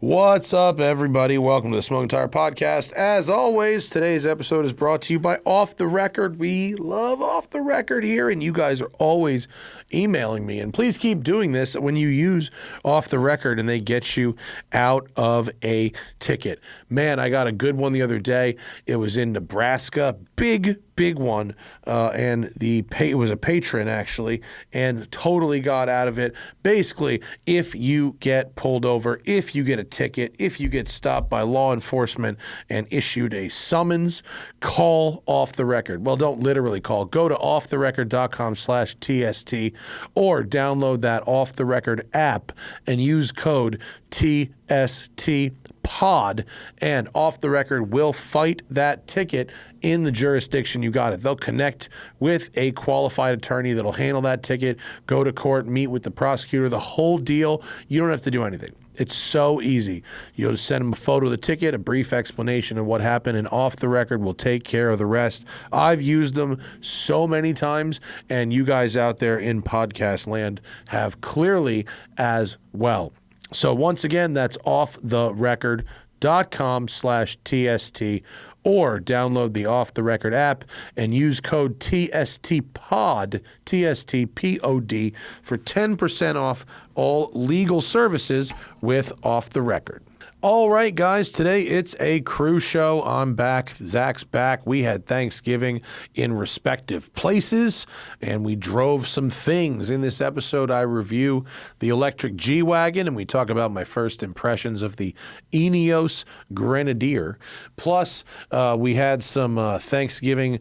What's up, everybody? Welcome to the Smoking Tire Podcast. As always, today's episode is brought to you by Off the Record. We love Off the Record here, and you guys are always emailing me. And please keep doing this when you use Off the Record and they get you out of a ticket. Man, I got a good one the other day. It was in Nebraska. Big one, and it was a patron, actually, and totally got out of it. Basically, if you get pulled over, if you get a ticket, if you get stopped by law enforcement and issued a summons, call Off the Record. Well, don't literally call. Go to offtherecord.com/TST or download that Off the Record app and use code TST pod, and Off the Record will fight that ticket in the jurisdiction you got it. They'll connect with a qualified attorney that'll handle that ticket, go to court, meet with the prosecutor, the whole deal. You don't have to do anything. It's so easy. You'll just send them a photo of the ticket, a brief explanation of what happened, and Off the Record will take care of the rest. I've used them so many times, and you guys out there in podcast land have clearly as well. So once again, that's offtherecord.com/TST or download the Off the Record app and use code TSTPOD, TSTPOD, for 10% off all legal services with Off the Record. All right, guys, today it's a crew show. I'm back. Zach's back. We had Thanksgiving in respective places, and we drove some things. In this episode, I review the electric G Wagen, and we talk about my first impressions of the INEOS Grenadier. Plus, we had some Thanksgiving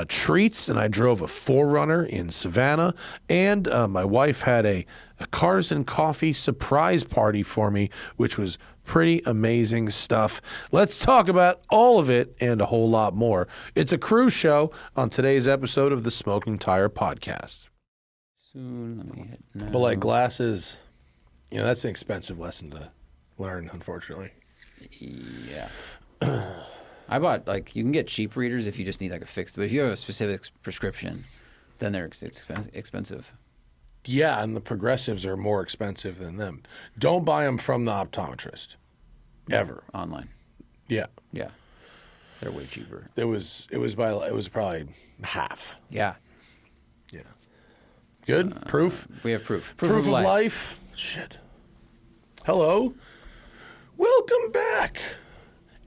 treats, and I drove a 4Runner in Savannah, and my wife had a Cars and Coffee surprise party for me, which was pretty amazing stuff. Let's talk about all of it and a whole lot more. It's a crew show on today's episode of the Smoking Tire Podcast. Soon, let me hit now. But like glasses, that's an expensive lesson to learn, unfortunately. Yeah. I bought, you can get cheap readers if you just need a fixed, but if you have a specific prescription, then it's expensive. Yeah, and the progressives are more expensive than them. Don't buy them from the optometrist, ever. Online. Yeah, Yeah, they're way cheaper. it was probably half. Yeah. Yeah, good proof. We have proof. Proof of life. Shit. Hello, welcome back,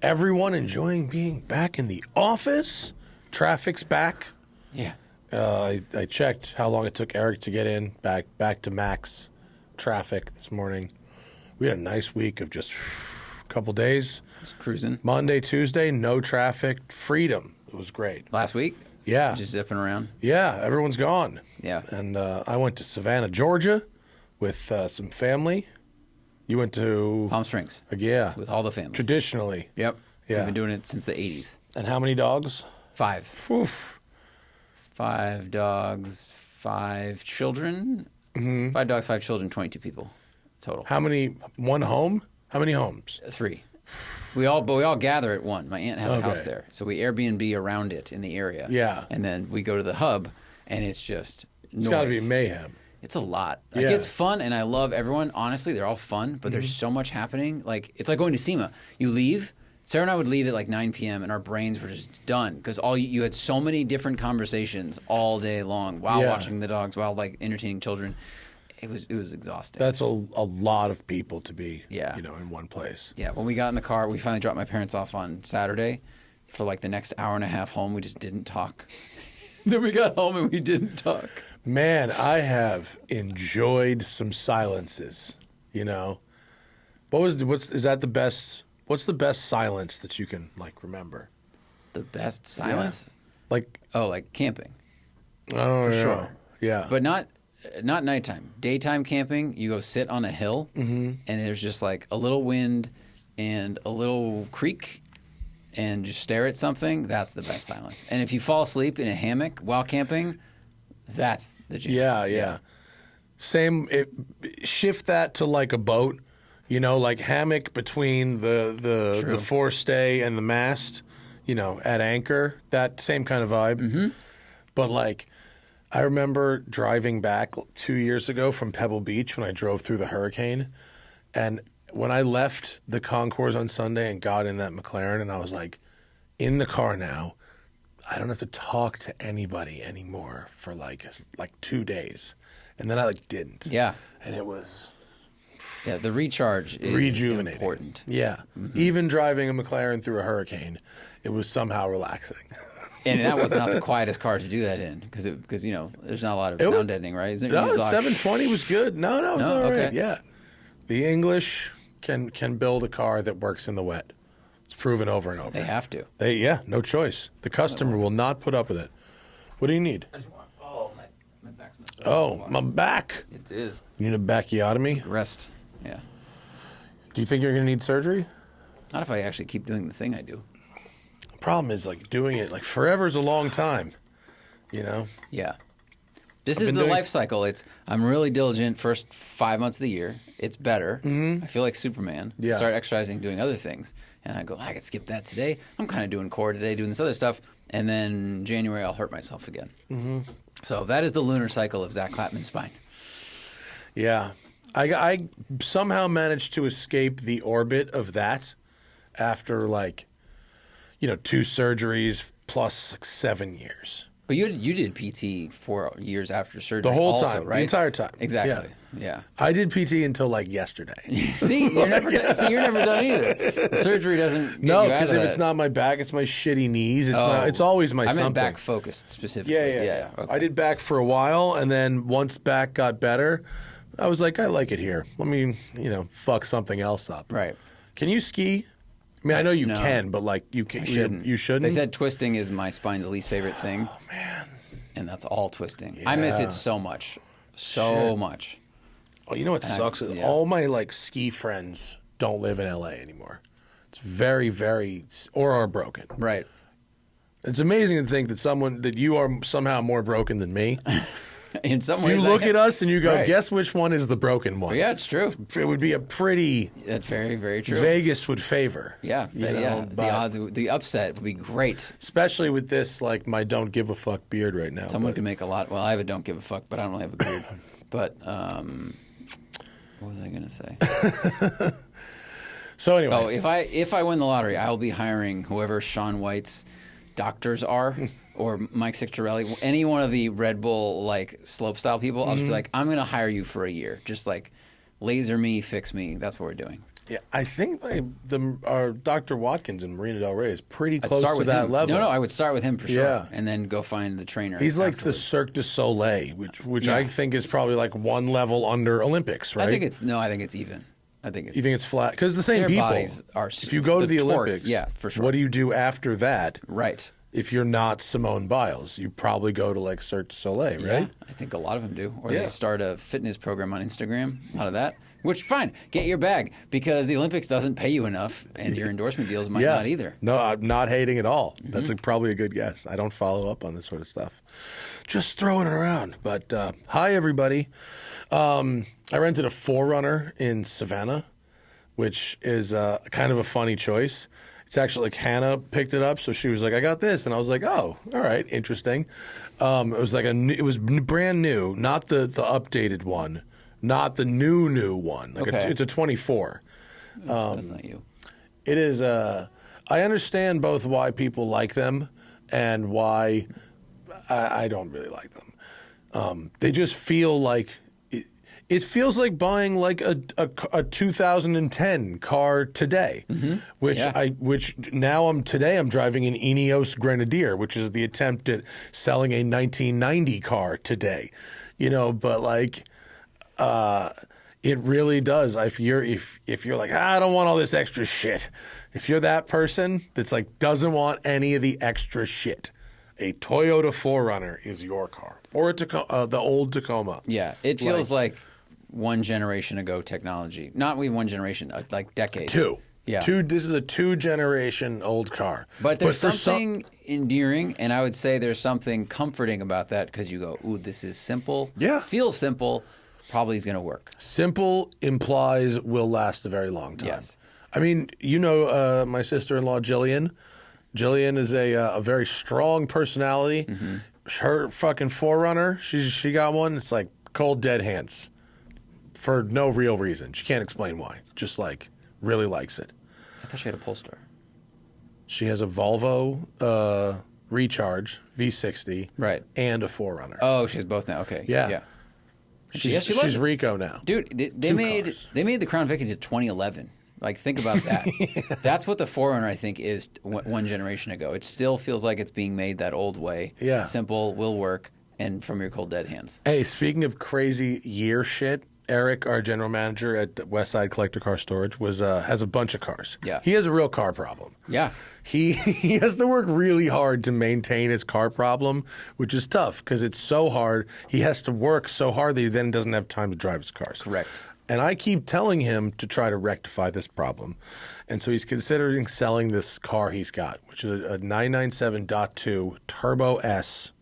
everyone. Enjoying being back in the office. Traffic's back. Yeah. I checked how long it took Eric to get in back to max traffic this morning. We had a nice week of just a couple days. Just cruising. Monday, Tuesday, no traffic, freedom. It was great. Last week? Yeah. Just zipping around? Yeah, everyone's gone. Yeah. And I went to Savannah, Georgia with some family. You went to... Palm Springs. Yeah. With all the family. Traditionally. Yep. Yeah. We've been doing it since the 80s. And how many dogs? 5. Oof. 5 dogs, 5 children. Mm-hmm. 5 dogs, 5 children, 22 people total. How many? One home? How many homes? 3. We all gather at one. My aunt has a house there, so we Airbnb around it in the area. Yeah. And then we go to the hub, and it's just noise. It's got to be mayhem. It's a lot. Yeah. It's fun, and I love everyone. Honestly, they're all fun, but there's so much happening. It's like going to SEMA. You leave. Sarah and I would leave at 9 p.m. and our brains were just done because you had so many different conversations all day long while watching the dogs, while entertaining children. It was exhausting. That's a lot of people to be in one place. Yeah, when we got in the car, we finally dropped my parents off on Saturday. For the next hour and a half home, we just didn't talk. Then we got home and we didn't talk. Man, I have enjoyed some silences. What's the best silence that you can remember? The best silence? Yeah. Camping. Oh, for yeah. sure. Yeah. But not nighttime. Daytime camping, you go sit on a hill, and there's just a little wind and a little creek, and just stare at something. That's the best silence. And if you fall asleep in a hammock while camping, that's the jam. Yeah. Same. Shift that to a boat. Hammock between the forestay and the mast, at anchor, that same kind of vibe. Mm-hmm. But I remember driving back 2 years ago from Pebble Beach when I drove through the hurricane, and when I left the concourse on Sunday and got in that McLaren, and I was like, in the car now, I don't have to talk to anybody anymore for like 2 days. And then I didn't. Yeah. And it was the recharge is rejuvenating. Important. Yeah. Even driving a McLaren through a hurricane, it was somehow relaxing. And that was not the quietest car to do that in because there's not a lot of sound deadening, right? No, 720 was good. No, it was all right. Okay. Yeah. The English can build a car that works in the wet. It's proven over and over. They have to. No choice. The customer will not put up with it. What do you need? I just want. Oh, my back's messed up. Oh, my back. It is. You need a bacchiotomy? Rest. Yeah. Do you think you're going to need surgery? Not if I actually keep doing the thing I do. Problem is doing it forever is a long time, Yeah. This is the life cycle. I'm really diligent first 5 months of the year. It's better. I feel like Superman. Yeah. Start exercising, doing other things. And I go, I could skip that today. I'm kind of doing core today, doing this other stuff. And then January, I'll hurt myself again. So that is the lunar cycle of Zach Clapman's spine. Yeah. I somehow managed to escape the orbit of that after 2 surgeries plus 7 years. But you did PT 4 years after surgery. The whole also, time, right? the entire time. Exactly. Yeah. I did PT until yesterday. See, you're never done either. The surgery doesn't. Get No, you because out of if it's that. not my back, it's my shitty knees. It's always my I meant something. back focused specifically. Yeah. Okay. I did back for a while, and then once back got better, I was like, I like it here. Let me, fuck something else up. Right. Can you ski? I mean, I know you No. can, but you can. I shouldn't. You shouldn't. They said twisting is my spine's least favorite thing. Oh man. And that's all twisting. I miss it so much. So much. Oh, you know what sucks? All my ski friends don't live in LA anymore. It's very, very, or are broken. Right. It's amazing to think that you are somehow more broken than me. In some If ways, you look at us and you go, Right. guess which one is the broken one? Yeah, it's true. It would be a pretty. That's very, very true. Vegas would favor. Yeah, the odds, the upset would be great. Especially with this, my don't give a fuck beard right now. Someone could make a lot. Well, I have a don't give a fuck, but I don't really have a beard. But what was I going to say? So anyway. Oh, if I win the lottery, I'll be hiring whoever Shaun White's doctors are, or Mike Sictorelli, any one of the Red Bull slopestyle people. I'll just be like, I'm going to hire you for a year. Just laser me, fix me. That's what we're doing. Yeah, I think our Dr. Watkins in Marina Del Rey is pretty close start to with that him. level. No, I would start with him for sure, Yeah. and then go find the trainer. He's like the afterwards. Cirque du Soleil, which Yeah. I think is probably one level under Olympics, right? I think it's even. I think it's, You think it's flat? Because the same their people. bodies are. If you go to the torque, Olympics, yeah, for sure. what do you do after that? Right. If you're not Simone Biles, you probably go to Cirque du Soleil, right? Yeah, I think a lot of them do. Or Yeah. they start a fitness program on Instagram. A lot of that. Which, fine, get your bag because the Olympics doesn't pay you enough, and your endorsement deals might not either. No, I'm not hating at all. That's probably a good guess. I don't follow up on this sort of stuff. Just throwing it around. But hi, everybody. I rented a 4Runner in Savannah, which is kind of a funny choice. It's actually Hannah picked it up, so she was like, "I got this," and I was like, "Oh, all right, interesting." It was it was brand new, not the updated one, not the new one. Okay. It's a 24. That's not you. It is. I understand both why people like them and why I don't really like them. They just feel like. It feels like buying a 2010 car today, which now I'm driving an INEOS Grenadier, which is the attempt at selling a 1990 car today, but it really does. If you're like, I don't want all this extra shit, if you're that person that's doesn't want any of the extra shit, a Toyota 4Runner is your car, or the old Tacoma. Yeah, it feels like one generation ago technology. Not even one generation, decades. Two. Yeah. This is a 2-generation old car. But there's something endearing, and I would say there's something comforting about that because you go, ooh, this is simple. Yeah. Feels simple. Probably is going to work. Simple implies will last a very long time. Yes. I mean, my sister-in-law, Jillian. Jillian is a very strong personality. Mm-hmm. Her fucking 4Runner, she got one. It's cold dead hands. For no real reason. She can't explain why. Just Really likes it. I thought she had a Polestar. She has a Volvo Recharge V60, Right, and a 4Runner. Oh, she has both now. Okay, Yeah. She's Rico now. Dude, they made the Crown Vic into 2011. Like, think about that. That's what the 4Runner, I think, is one generation ago. It still feels like it's being made that old way. Yeah. Simple, will work, and from your cold dead hands. Hey, speaking of crazy year shit, Eric, our general manager at Westside Collector Car Storage, has a bunch of cars. Yeah. He has a real car problem. Yeah. He has to work really hard to maintain his car problem, which is tough because it's so hard. He has to work so hard that he then doesn't have time to drive his cars. Correct. And I keep telling him to try to rectify this problem. And so he's considering selling this car he's got, which is a 997.2 Turbo S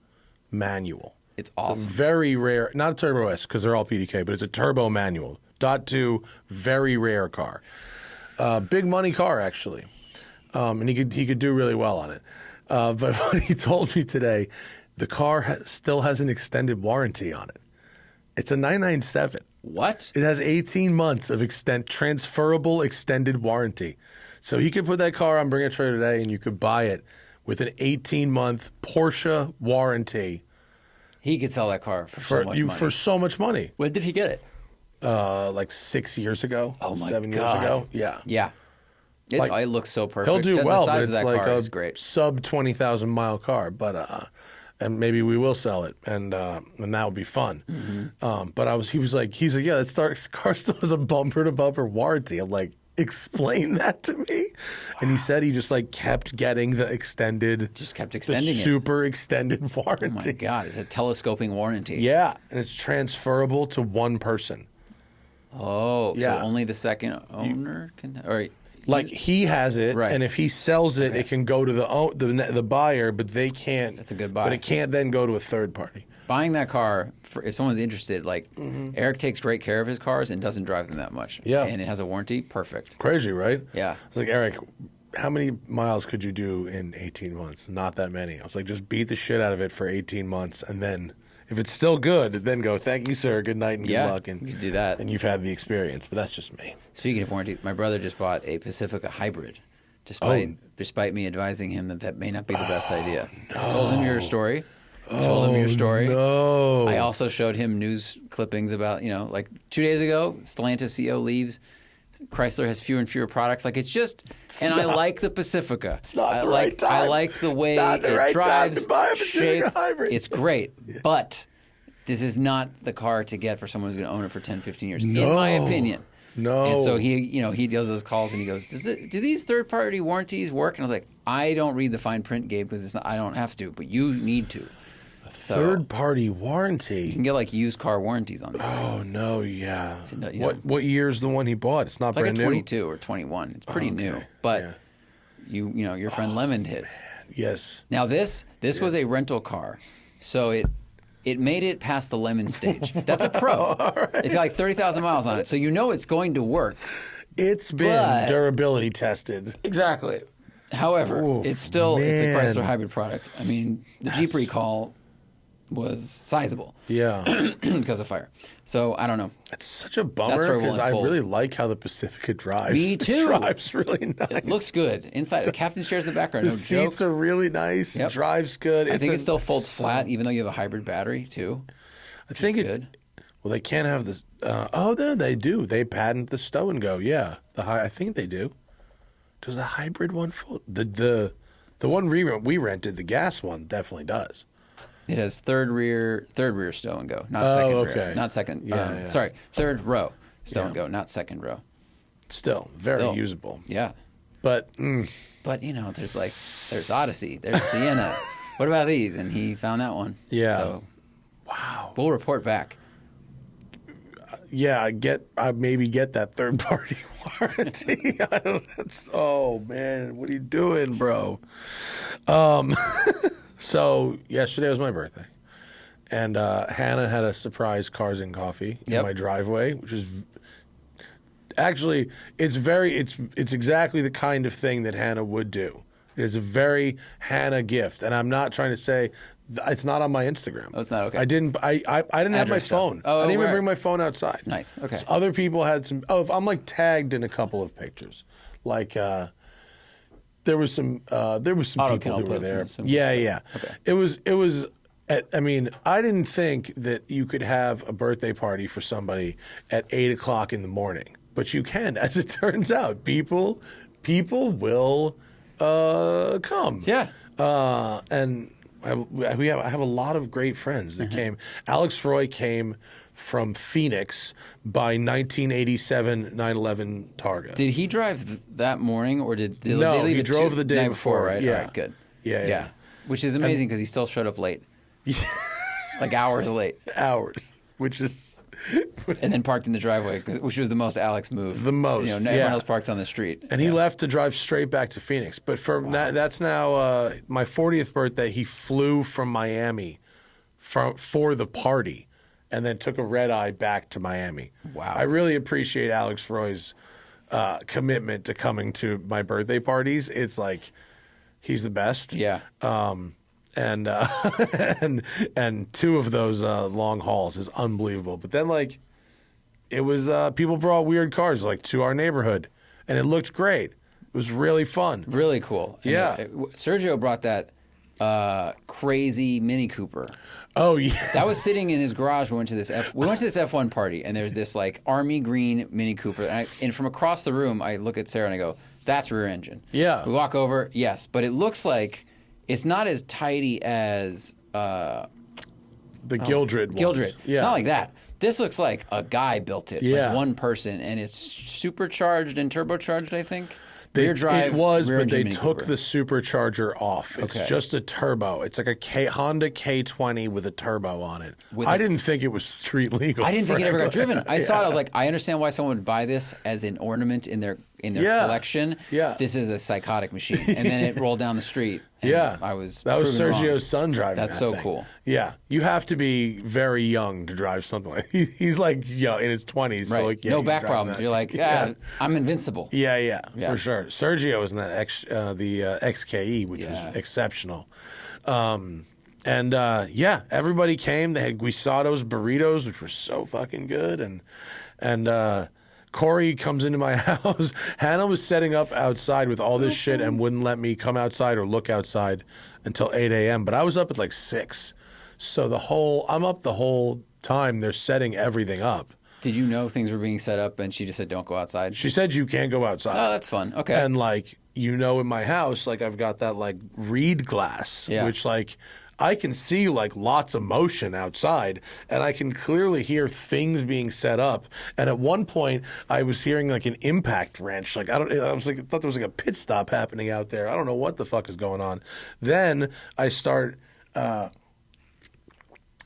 manual. It's awesome. Very rare, not a Turbo S because they're all PDK, but it's a turbo manual. .2, very rare car. Big money car, actually. And he could do really well on it. But what he told me today, the car still has an extended warranty on it. It's a 997. What? It has 18 months of transferable extended warranty. So he could put that car on Bring a Trailer today and you could buy it with an 18-month Porsche warranty. He could sell that car for so much money. For so much money. When did he get it? Like 6 years ago. Oh, my 7 years God. ago. Yeah. Yeah. It looks so perfect. He'll do well, the size but of it's that like car a is great. sub 20,000 mile car. But and maybe we will sell it, and that would be fun. Mm-hmm. But he's like, yeah, that car still has a bumper to bumper warranty. I'm like, explain that to me. And he said he just like kept getting the super extended warranty. Oh my God, it's a telescoping warranty. Yeah, and it's transferable to one person. Oh, yeah. So only the second owner can, or like he has it, right. And if he sells it, it can go to the buyer, but they can't. That's a good buy. But it can't then go to a third party. Buying that car, if someone's interested, like Eric takes great care of his cars and doesn't drive them that much. Yeah, and it has a warranty. Perfect. Crazy, right? Yeah. It's like, Eric, how many miles could you do in 18 months? Not that many. I was like, just beat the shit out of it for 18 months, and then if it's still good, then go, thank you, sir, good night and good luck. And you can do that. And you've had the experience, but that's just me. Speaking of warranty, my brother just bought a Pacifica hybrid, despite me advising him that may not be the best idea. No. I told him your story. No. I also showed him news clippings about, like 2 days ago, Stellantis CEO leaves. Chrysler has fewer and fewer products. Like, I like the Pacifica. It's not the right time. I like the way it drives, shape. It's great. Yeah. But this is not the car to get for someone who's going to own it for 10, 15 years, in my opinion. No. And so he does those calls and he goes, do these third-party warranties work? And I was like, I don't read the fine print, Gabe, because I don't have to, but you need to. Third-party warranty. You can get like used car warranties on these things. Oh no, yeah. What year is the one he bought? It's not brand new. It's like a 22 or 21. It's pretty new, but your friend lemoned his. Man. Yes. Now this was a rental car, so it made it past the lemon stage. That's a pro. Right. It's got like 30,000 miles on it, so it's going to work. It's been durability tested. Exactly. However, it's a Chrysler hybrid product. I mean, the Jeep recall was sizable. Yeah. Because of fire. So, I don't know. It's such a bummer because I really like how the Pacifica drives. Me too. It drives really nice. It looks good. Inside, the captain's chair is in the background. The seats are really nice. Yep. It drives good. I think it still folds flat, even though you have a hybrid battery, too. I think good. Well, they can't have this. No, they do. They patent the stow and go. Yeah. I think they do. Does the hybrid one fold? The one we rented, the gas one, definitely does. It has third rear stow and go, not second rear. Not second. Yeah. Sorry, third row stow and go, not second row. Still very usable. Yeah. But there's Odyssey, there's Sienna. What about these? And he found that one. Yeah. So, wow. We'll report back. Yeah, I maybe get that third party warranty. Oh man, what are you doing, bro? So yesterday was my birthday, and Hannah had a surprise Cars and Coffee in my driveway, which is actually it's exactly the kind of thing that Hannah would do. It is a very Hannah gift, and I'm not trying to say it's not on my Instagram. Oh, it's not okay. I didn't have my Address stuff. phone. Oh, I didn't even right. bring my phone outside. Nice. Okay. So other people had some. Oh, I'm like tagged in a couple of pictures. Like there was some Auto people who were posts there. and some Yeah. Okay. It was. I mean, I didn't think that you could have a birthday party for somebody at 8 o'clock in the morning, but you can. As it turns out, people will come. Yeah. And I have a lot of great friends that came. Alex Roy came from Phoenix by 1987 911 Targa. Did he drive that morning, or did they No, leave he it drove the day night before? Right. Yeah. All right. Good. Yeah. Which is amazing because he still showed up late. Like hours late. Hours, which is And then parked in the driveway, which was the most Alex move. The most, everyone yeah. else parks on the street. And he left to drive straight back to Phoenix. But that's now my 40th birthday. He flew from Miami for the party and then took a red eye back to Miami. Wow. I really appreciate Alex Roy's commitment to coming to my birthday parties. It's like he's the best. Yeah. And and two of those long hauls is unbelievable. But then like it was people brought weird cars like to our neighborhood, and it looked great. It was really fun. Really cool. And Yeah. Sergio brought that crazy Mini Cooper. Oh yeah, That was sitting in his garage. We went to this F1 party, and there's this like army green Mini Cooper. And from across the room, I look at Sarah and I go, "That's rear engine." Yeah. We walk over, yes, but it looks like it's not as tidy as the Gildred ones. Gildred. Yeah, It's not like that. This looks like a guy built it, Yeah. like one person, and it's supercharged and turbocharged, I think. Rear drive, it was, rear but engine they Mini took Cooper. the supercharger off. It's Okay. just a turbo. It's like a Honda K20 with a turbo on it. I didn't think it was street legal. I didn't think it ever got frankly. driven. I saw it. I was like, I understand why someone would buy this as an ornament in their Yeah. collection. Yeah. This is a psychotic machine. And then it rolled down the street. And Yeah, I was that was proven Sergio's wrong. son driving. That's that so thing. cool. Yeah, you have to be very young to drive something like. He's like in his 20s. Right. So like, yeah, No he's back driving problems. that. You're like, I'm invincible. Yeah, Yeah. for sure. Sergio was in that the XKE, which Yeah. was exceptional. Yeah, everybody came. They had guisados, burritos, which were so fucking good. And Corey comes into my house. Hannah was setting up outside with all this shit and wouldn't let me come outside or look outside until 8 a.m. But I was up at like 6. So I'm up the whole time they're setting everything up. Did you know things were being set up and she just said, don't go outside? She said you can't go outside. Oh, that's fun. Okay. And like, in my house, like I've got that like reed glass, Yeah. which like I can see like lots of motion outside, and I can clearly hear things being set up. And at one point, I was hearing like an impact wrench. Like I thought there was like a pit stop happening out there. I don't know what the fuck is going on. Then I start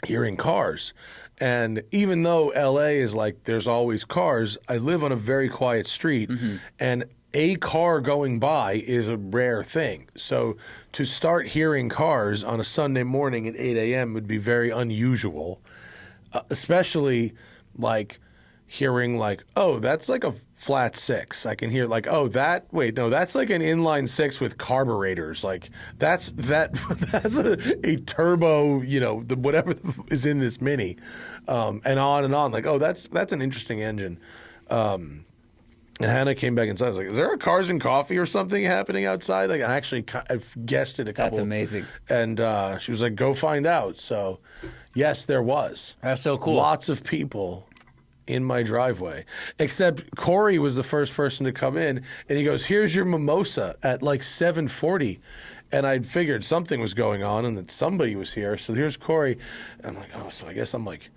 hearing cars. And even though LA is like there's always cars, I live on a very quiet street, and a car going by is a rare thing. So to start hearing cars on a Sunday morning at 8 a.m. would be very unusual, especially like hearing like, oh, that's like a flat 6. I can hear like, oh, that's like an inline 6 with carburetors. Like that's a turbo, whatever is in this Mini, and on. Like, oh, that's an interesting engine. And Hannah came back inside. I was like, is there a Cars and Coffee or something happening outside? Like, I've guessed it a couple. That's amazing. And she was like, go find out. So, yes, there was. That's so cool. Lots of people in my driveway. Except Corey was the first person to come in, and he goes, here's your mimosa at like 7:40. And I'd figured something was going on and that somebody was here. So here's Corey. And I'm like, oh, so I guess I'm like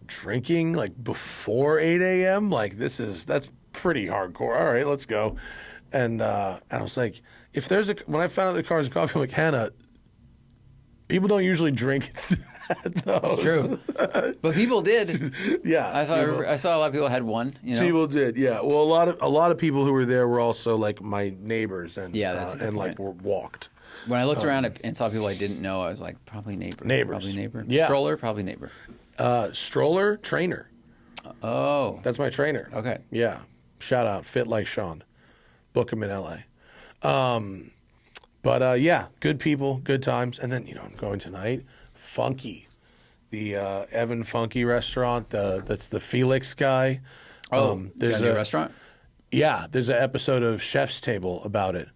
drinking like before 8 a.m.? Like, that's pretty hardcore. All right, let's go. And I was like, when I found out the Cars and Coffee, I'm like, Hannah, people don't usually drink at those. It's true. But people did. Yeah. I saw a lot of people had one, People did, yeah. Well, a lot of people who were there were also like my neighbors and Yeah, that's a good and like point. walked. When I looked around and saw people I didn't know, I was like, probably neighbor. Neighbors. Probably neighbor. Yeah. Stroller, probably neighbor. Stroller, trainer. Oh. That's my trainer. Okay. Yeah. Shout out, Fit Like Sean. Book him in LA. But yeah, good people, good times. And then, I'm going tonight. Funky. The Evan Funky restaurant. That's the Felix guy. There's a restaurant? Yeah, there's an episode of Chef's Table about it.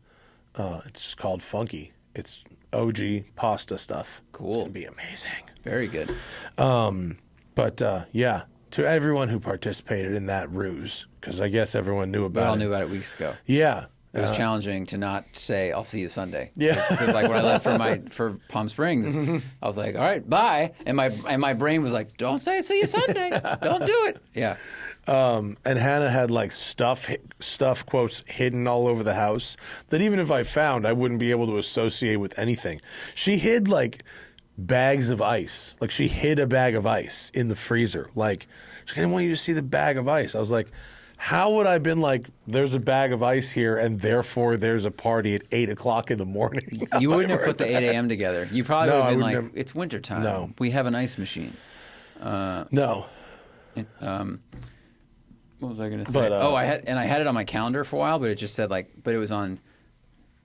It's just called Funky. It's OG pasta stuff. Cool. It's going to be amazing. Very good. But yeah, to everyone who participated in that ruse, because I guess everyone knew about it. We all knew about it weeks ago. Yeah. It was challenging to not say, I'll see you Sunday. Yeah. Because like when I left for Palm Springs, I was like, all right, bye. And my brain was like, don't say see you Sunday. Don't do it. Yeah. And Hannah had like stuff quotes hidden all over the house that even if I found, I wouldn't be able to associate with anything. She hid like bags of ice. Like she hid a bag of ice in the freezer. Like she didn't want you to see the bag of ice. I was like, how would I have been like, there's a bag of ice here and therefore there's a party at 8 o'clock in the morning? You wouldn't have put the 8 a.m. together. You probably would have been like, it's wintertime. No. We have an ice machine. No. What was I going to say? I had it on my calendar for a while, but it just said but it was on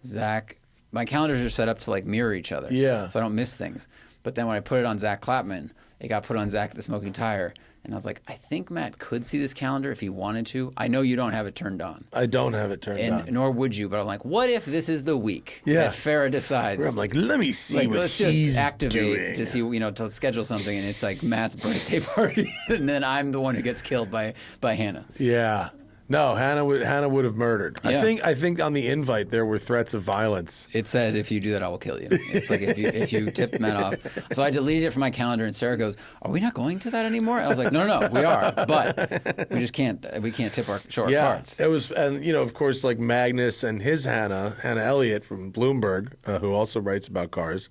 Zach. My calendars are set up to like mirror each other. Yeah. So I don't miss things. But then when I put it on Zach Clapman, it got put on Zach the Smoking Tire. And I was like, I think Matt could see this calendar if he wanted to. I know you don't have it turned on. I don't have it turned on. Nor would you. But I'm like, what if this is the week that Farrah decides? Where I'm like, let me see what let's he's just activate doing. to see, to schedule something. And it's like Matt's birthday party. And then I'm the one who gets killed by Hannah. Yeah. No, Hannah would have murdered. Yeah. I think on the invite there were threats of violence. It said, if you do that, I will kill you. It's like if you tip Matt off. So I deleted it from my calendar, and Sarah goes, "Are we not going to that anymore?" And I was like, No, we are, but we just can't. We can't show our cards. It was, and of course, like Magnus and his Hannah Elliott from Bloomberg, who also writes about cars.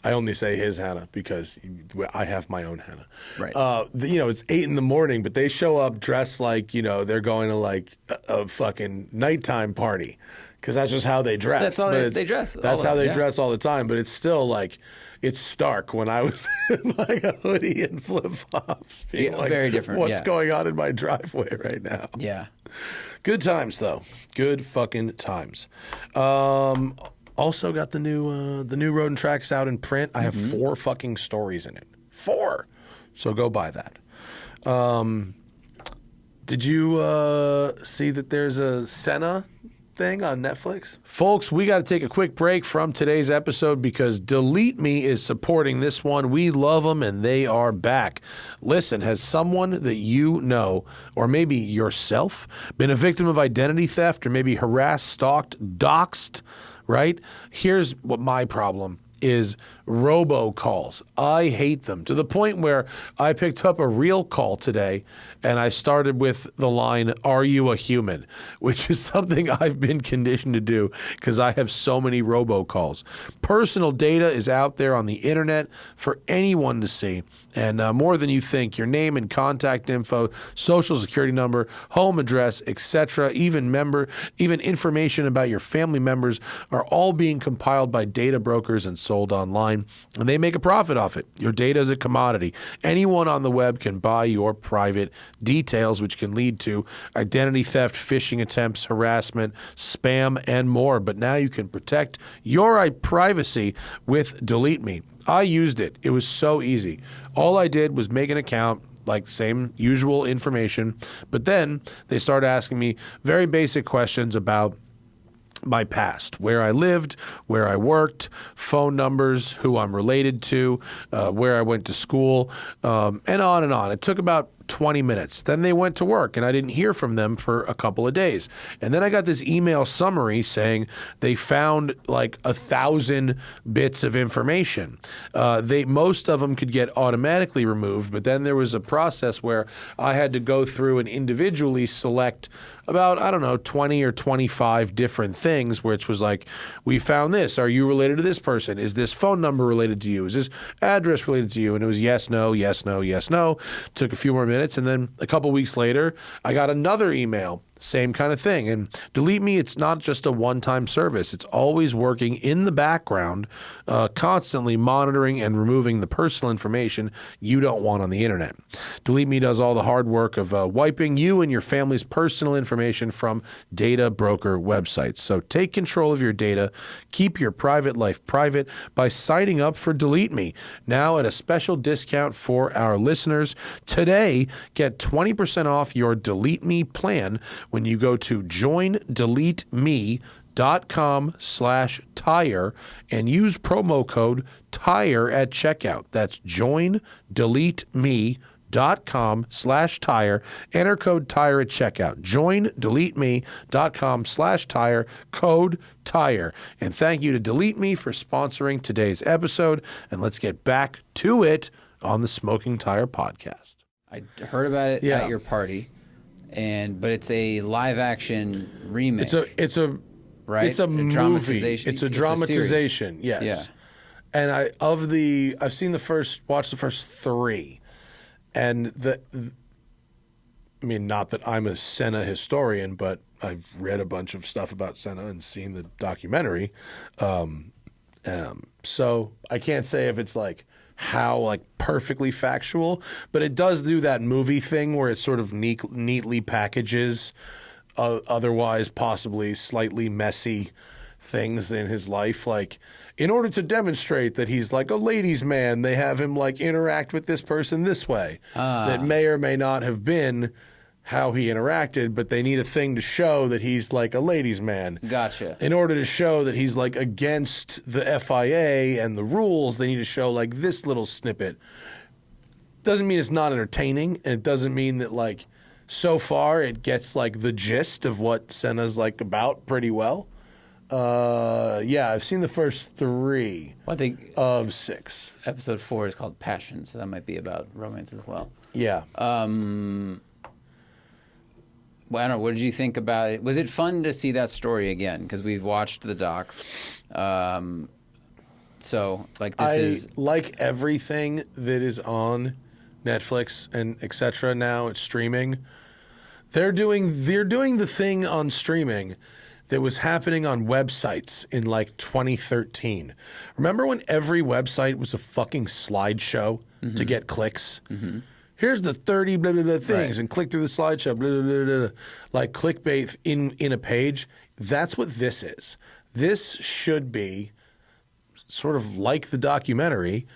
I only say his Hannah because I have my own Hannah. Right. It's 8 in the morning, but they show up dressed like, they're going to like a fucking nighttime party because that's just how they dress. That's how they dress. That's how they dress all the time. But it's still like, it's stark when I was in like a hoodie and flip-flops. Yeah, very different. What's going on in my driveway right now? Yeah. Good times, though. Good fucking times. Also got the new Road and Tracks out in print. I have 4 fucking stories in it. 4. So go buy that. Did you see that there's a Senna thing on Netflix? Folks, we got to take a quick break from today's episode because Delete Me is supporting this one. We love them and they are back. Listen, has someone that you know, or maybe yourself, been a victim of identity theft or maybe harassed, stalked, doxxed? Right? Here's what my problem is: robocalls. I hate them to the point where I picked up a real call today and I started with the line, "Are you a human?" which is something I've been conditioned to do because I have so many robocalls. Personal data is out there on the internet for anyone to see, and more than you think. Your name and contact info, social security number, home address, etc., even information about your family members are all being compiled by data brokers and sold online, and they make a profit off it. Your data is a commodity. Anyone on the web can buy your private details, which can lead to identity theft, phishing attempts, harassment, spam, and more. But now you can protect your privacy with Delete Me. I used it. It was so easy. All I did was make an account, like same usual information, but then they started asking me very basic questions about my past, where I lived, where I worked, phone numbers, who I'm related to, where I went to school, and on and on. It took about 20 minutes. Then they went to work and I didn't hear from them for a couple of days. And then I got this email summary saying they found like 1,000 bits of information. Most of them could get automatically removed, but then there was a process where I had to go through and individually select about, 20 or 25 different things, which was like, we found this. Are you related to this person? Is this phone number related to you? Is this address related to you? And it was yes, no, yes, no, yes, no. Took a few more minutes. And then a couple weeks later, I got another email same kind of thing. And Delete Me, it's not just a one-time service. It's always working in the background, constantly monitoring and removing the personal information you don't want on the internet. Delete Me does all the hard work of wiping you and your family's personal information from data broker websites. So take control of your data. Keep your private life private by signing up for Delete Me. Now at a special discount for our listeners. Today, get 20% off your Delete Me plan when you go to joindeleteme.com/tire and use promo code TIRE at checkout. That's joindeleteme.com/tire. Enter code TIRE at checkout. Joindeleteme.com/tire, code TIRE. And thank you to Delete Me for sponsoring today's episode. And let's get back to it on the Smoking Tire podcast. I heard about it at your party, but it's a live action remake. It's a right? It's a movie. Dramatization. It's a dramatization. Yes. Yeah. And I've seen watched the first three, and not that I'm a Senna historian, but I've read a bunch of stuff about Senna and seen the documentary. So I can't say if it's like how like perfectly factual, but it does do that movie thing where it sort of neatly packages otherwise possibly slightly messy things in his life. Like, in order to demonstrate that he's like a ladies' man, they have him like interact with this person this way. That may or may not have been how he interacted, but they need a thing to show that he's like a ladies' man. Gotcha. In order to show that he's like against the FIA and the rules, they need to show like this little snippet. Doesn't mean it's not entertaining, and it doesn't mean that like so far it gets like the gist of what Senna's like about pretty well. I've seen the first three I think of 6. episode 4 is called Passion, so that might be about romance as well. Yeah. Well, I don't know. What did you think about it? Was it fun to see that story again? Because we've watched the docs. So, like, like everything that is on Netflix and etc. now, it's streaming. They're doing the thing on streaming that was happening on websites in like 2013. Remember when every website was a fucking slideshow to get clicks? Mm-hmm. Here's the 30 blah, blah, blah things, and click through the slideshow, blah, blah, blah, blah, like clickbait in a page. That's what this is. This should be sort of like the documentary,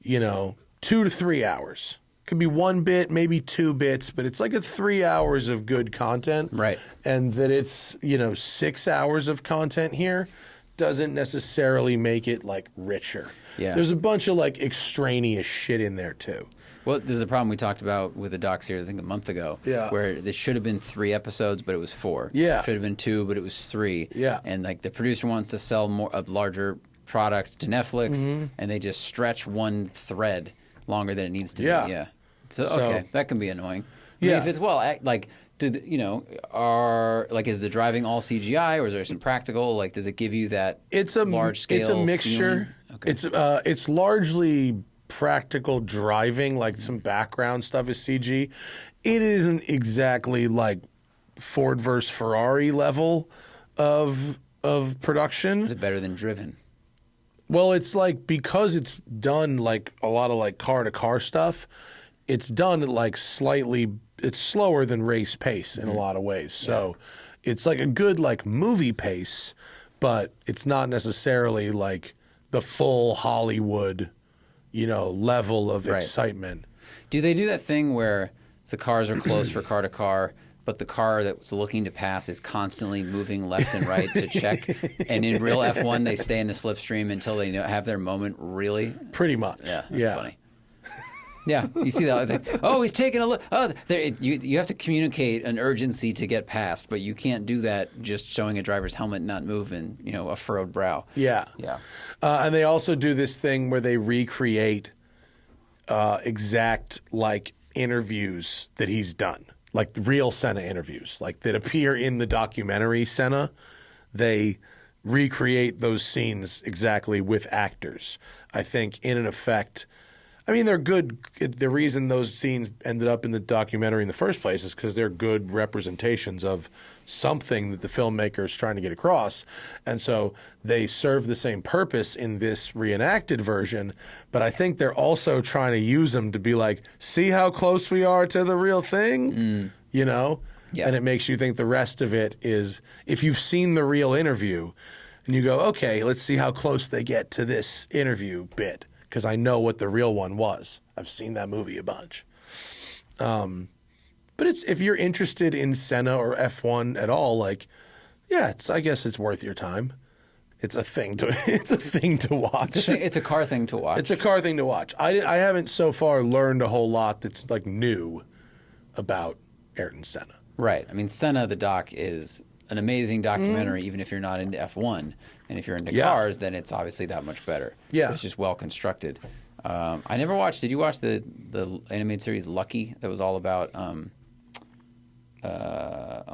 2 to 3 hours. Could be 1 bit, maybe 2 bits, but it's like 3 hours of good content. Right. And that it's, 6 hours of content here doesn't necessarily make it like richer. Yeah. There's a bunch of like extraneous shit in there too. Well, there's a problem we talked about with the docs here, I think a month ago, where there should have been 3 episodes, but it was 4. Yeah. Should have been 2, but it was 3. Yeah. And like the producer wants to sell a larger product to Netflix, and they just stretch one thread longer than it needs to be. Yeah. So okay, that can be annoying. I mean, if it's is the driving all CGI, or is there some practical? Like, does it give you that large scale? It's a mixture. Feeling? Okay. It's largely practical driving, like some background stuff is CG. It isn't exactly like Ford versus Ferrari level of production. Is it better than Driven? Well, it's like, because it's done like a lot of like car to car stuff, it's done at like it's slower than race pace in a lot of ways. So it's like a good like movie pace, but it's not necessarily like the full Hollywood, level of excitement. Do they do that thing where the cars are close for car to car, but the car that was looking to pass is constantly moving left and right to check? And in real F1, they stay in the slipstream until they have their moment, really? Pretty much. Yeah, that's funny. Yeah, you see that. Oh, he's taking a look. Oh, you have to communicate an urgency to get past, but you can't do that just showing a driver's helmet not move and, a furrowed brow. Yeah. Yeah. And they also do this thing where they recreate exact, like, interviews that he's done. Like the real Senna interviews, like that appear in the documentary Senna. They recreate those scenes exactly with actors. I think in an effect, I mean, they're good. The reason those scenes ended up in the documentary in the first place is because they're good representations of something that the filmmaker is trying to get across. And so they serve the same purpose in this reenacted version, but I think they're also trying to use them to be like, see how close we are to the real thing, you know? Yeah. And it makes you think the rest of it is, if you've seen the real interview and you go, okay, let's see how close they get to this interview bit, because I know what the real one was. I've seen that movie a bunch. But it's, if you're interested in Senna or F1 at all, like, yeah, I guess it's worth your time. It's a thing to watch. It's a car thing to watch. It's a car thing to watch. I haven't so far learned a whole lot that's like new about Ayrton Senna. Right. I mean, Senna the Doc is an amazing documentary, even if you're not into F1. And if you're into cars, then it's obviously that much better. Yeah. It's just well constructed. I never watched. Did you watch the animated series Lucky? That was all about. Oh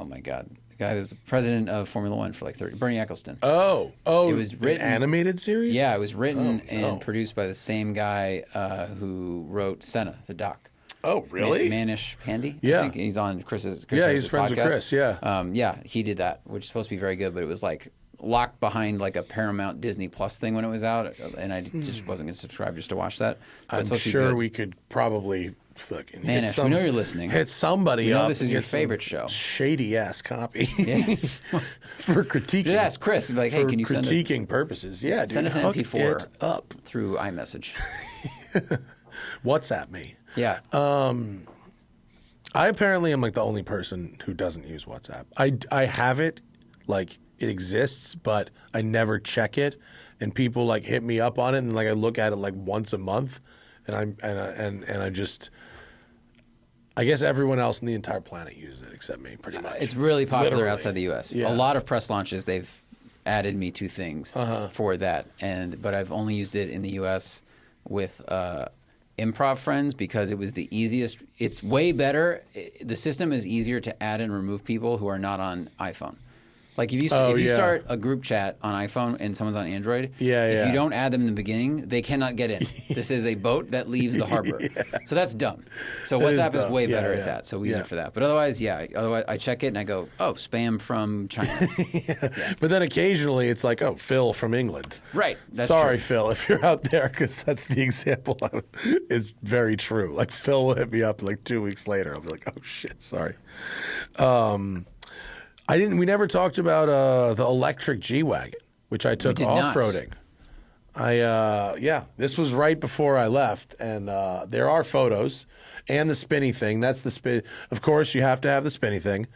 my God, the guy that was the president of Formula One for like 30. Bernie Ecclestone. Oh, It was written an animated series. Yeah, it was written and produced by the same guy who wrote Senna the Doc. Oh, really? Manish Pandey. Yeah. I think he's on Chris's Yeah, he's Harris's friends with podcast. Chris. Yeah. Yeah, he did that, which is supposed to be very good, but it was like locked behind like a Paramount Disney Plus thing when it was out, and I just wasn't going to subscribe just to watch that. But it's I'm supposed to be sure good. we could probably fucking Manish, we know you're listening. Hit somebody We know up. this is and your get some favorite show. Shady ass copy. Yeah. For critiquing. Just ask Chris. Be like, hey, for can you send us critiquing purposes? Yeah, dude. send us an hook MP4 it up. through iMessage? WhatsApp me. Yeah. I apparently am like the only person who doesn't use WhatsApp. I have it, like it exists, but I never check it. And people like hit me up on it, and like I look at it like once a month, and I just, I guess everyone else on the entire planet uses it except me, pretty much. It's really popular Literally. outside the U.S. Yeah. A lot of press launches, they've added me to things for that, but I've only used it in the U.S. with improv friends because it was the easiest. It's way better. The system is easier to add and remove people who are not on iPhone. Like if you start a group chat on iPhone and someone's on Android, if you don't add them in the beginning, they cannot get in. This is a boat that leaves the harbor. So that's dumb. So WhatsApp is way better at that. So we use it for that. But otherwise, otherwise I check it and I go, oh, spam from China. But then occasionally it's like, oh, Phil from England. Right. That's Sorry, true. Phil, if you're out there, because that's the example is very true. Like Phil will hit me up like 2 weeks later. I'll be like, oh shit, sorry. We never talked about the electric G Wagen, which I took off-roading. This was right before I left, and there are photos and the spinny thing. That's the spin. Of course, you have to have the spinny thing.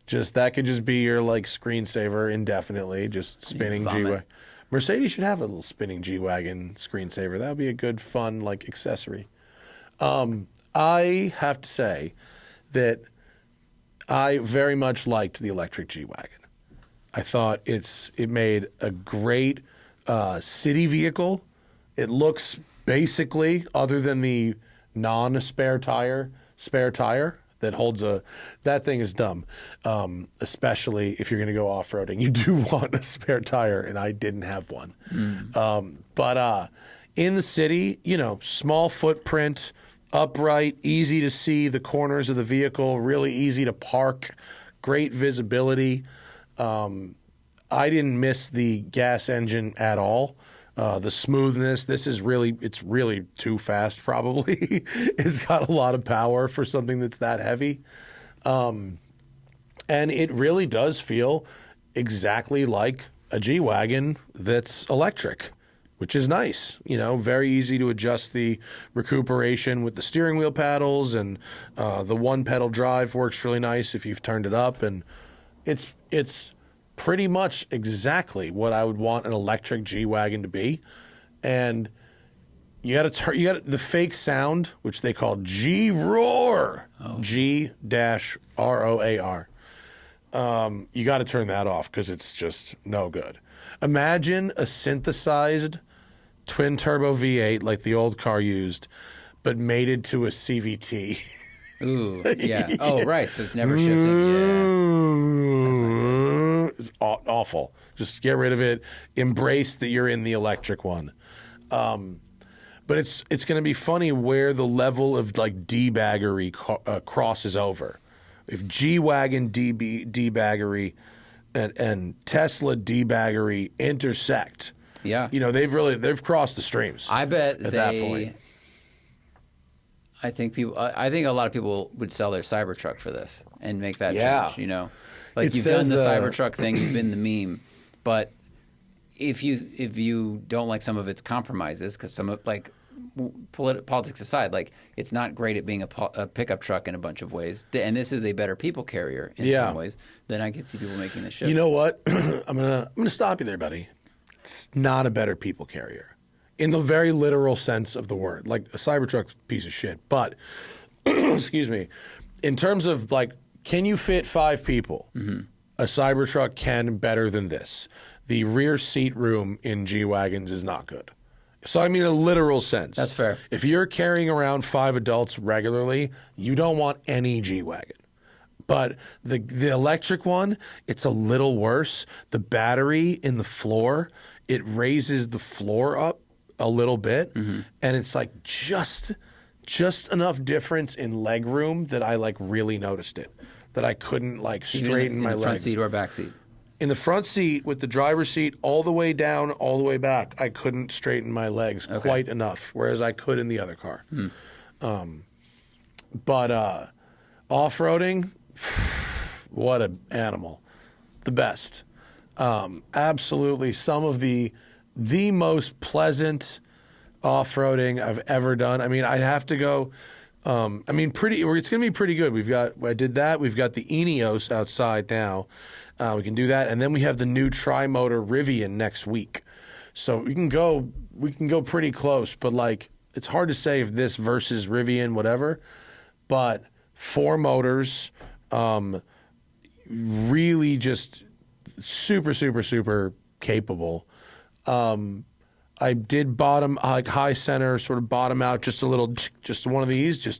That could just be your like screensaver indefinitely, just spinning G Wagen. Mercedes should have a little spinning G Wagen screensaver. That would be a good, fun like accessory. I have to say that I very much liked the electric G Wagen. I thought it made a great city vehicle. It looks basically, other than the non-spare tire that holds that thing is dumb. Especially if you're going to go off-roading, you do want a spare tire, and I didn't have one. But in the city, small footprint, upright, easy to see the corners of the vehicle, really easy to park, great visibility. I didn't miss the gas engine at all. The smoothness, it's really too fast probably. It's got a lot of power for something that's that heavy. And it really does feel exactly like a G-Wagen that's electric, which is nice. Very easy to adjust the recuperation with the steering wheel paddles, and the one pedal drive works really nice if you've turned it up, and it's pretty much exactly what I would want an electric G-Wagen to be. And you got the fake sound, which they call G-Roar, G-ROAR. You got to turn that off because it's just no good. Imagine a synthesized twin turbo V8 like the old car used, but mated to a CVT. Ooh, yeah. Oh, right. So it's never shifting. Yeah. It's awful. Just get rid of it. Embrace that you're in the electric one. But But it's going to be funny where the level of like debaggery crosses over. If G Wagen debaggery and Tesla debaggery intersect, Yeah. you know, they've crossed the streams. I bet at that point. I think a lot of people would sell their Cybertruck for this and make that change. You know, like It you've done the says, Cybertruck thing, you've been the meme, but if you don't like some of its compromises, because some of like politics aside, like it's not great at being a pickup truck in a bunch of ways, and this is a better people carrier in some ways, then I could see people making this shift. You know what? I'm gonna stop you there, buddy. It's not a better people carrier. In the very literal sense of the word. Like, a Cybertruck's a piece of shit. But, excuse me, in terms of, like, can you fit 5 people? Mm-hmm. A Cybertruck can better than this. The rear seat room in G-Wagons is not good. So, I mean, a literal sense. That's fair. If you're carrying around 5 adults regularly, you don't want any G-Wagon. But the electric one, it's a little worse. The battery in the floor, it raises the floor up a little bit, and it's like just enough difference in leg room that I like really noticed it, that I couldn't like straighten my legs. In the front seat or back seat? In the front seat with the driver's seat all the way down, all the way back, I couldn't straighten my legs quite enough, whereas I could in the other car. But off-roading, what an animal. The best. Absolutely some of the most pleasant off-roading I've ever done. I mean, I'd have to go. It's going to be pretty good. I did that. We've got the INEOS outside now. We can do that, and then we have the new tri-motor Rivian next week. So we can go pretty close. But like, it's hard to say if this versus Rivian, whatever. But 4 motors, really just super, super, super capable. I did high center, sort of bottom out, just one of these,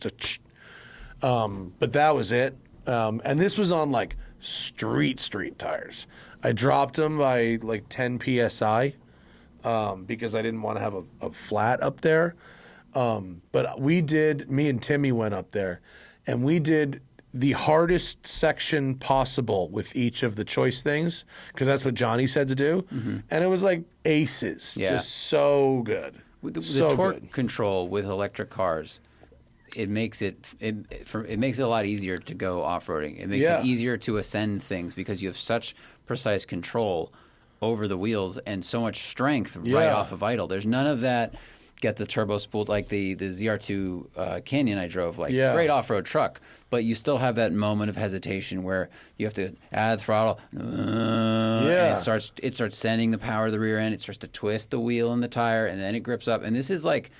but that was it. And this was on like street tires. I dropped them by like 10 PSI, because I didn't want to have a flat up there. But me and Timmy went up there and we did the hardest section possible with each of the choice things, because that's what Johnny said to do. And it was like aces. Yeah. Just so good. With the so torque good. control with electric cars, it makes it a lot easier to go off-roading. It makes it easier to ascend things because you have such precise control over the wheels and so much strength right off of idle. There's none of that. Get the turbo spooled like the ZR2 Canyon I drove, great off-road truck, but you still have that moment of hesitation where you have to add throttle, and it starts sending the power to the rear end, it starts to twist the wheel and the tire, and then it grips up. And this is like,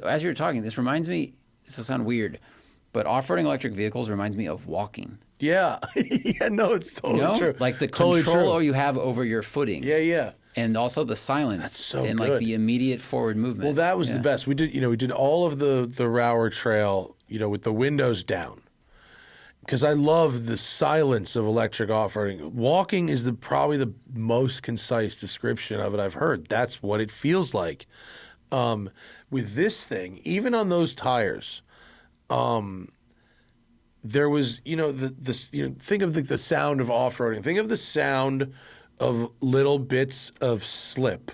as you were talking, this reminds me, this will sound weird, but off-roading electric vehicles reminds me of walking. Yeah. No, it's totally true. Like the totally control you have over your footing. Yeah. And also the silence and like the immediate forward movement. Well, that was the best. We did all of the Rower Trail, with the windows down, because I love the silence of electric off-roading. Walking is probably the most concise description of it I've heard. That's what it feels like. With this thing, even on those tires, there was think of the sound of off-roading. Think of the sound of little bits of slip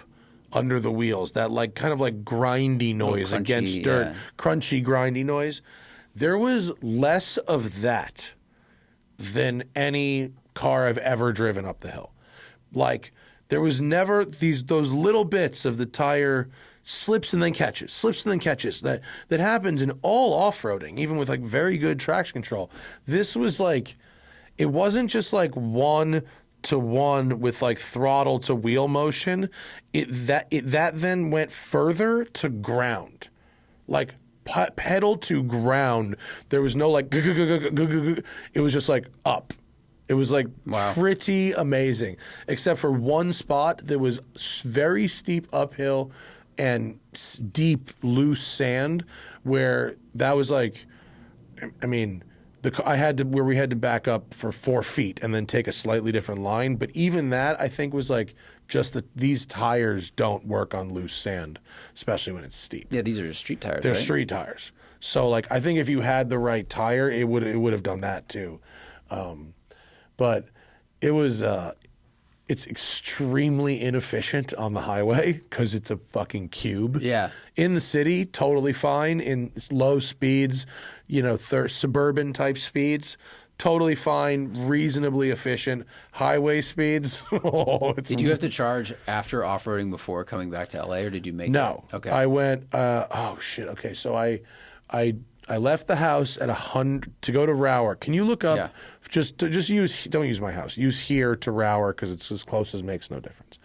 under the wheels, that like kind of like grindy noise crunchy, against dirt, crunchy, grindy noise. There was less of that than any car I've ever driven up the hill. Like, there was never those little bits of the tire slips and then catches. That happens in all off-roading, even with like very good traction control. This was like, it wasn't just like 1-to-1 with like throttle to wheel motion. That then went further to ground, like pedal to ground. There was no like, it was just like up. It was like pretty amazing, except for one spot that was very steep uphill and deep loose sand, where that was like, I mean, I had to where we had to back up for 4 feet and then take a slightly different line. But even that, I think, was like just that these tires don't work on loose sand, especially when it's steep. Yeah, these are just street tires. They're right? street tires. So like I think if you had the right tire, it would have done that too. But it was it's extremely inefficient on the highway because it's a fucking cube. Yeah. In the city, totally fine. In low speeds, suburban type speeds, totally fine, reasonably efficient. Highway speeds, Did you have to charge after off-roading before coming back to LA, or did you make No. it? Okay. I went, oh shit, okay, so I left the house at 100 to go to Rower. Can you look up, Yeah. don't use my house. Use here to Rower because it's as close as makes no difference.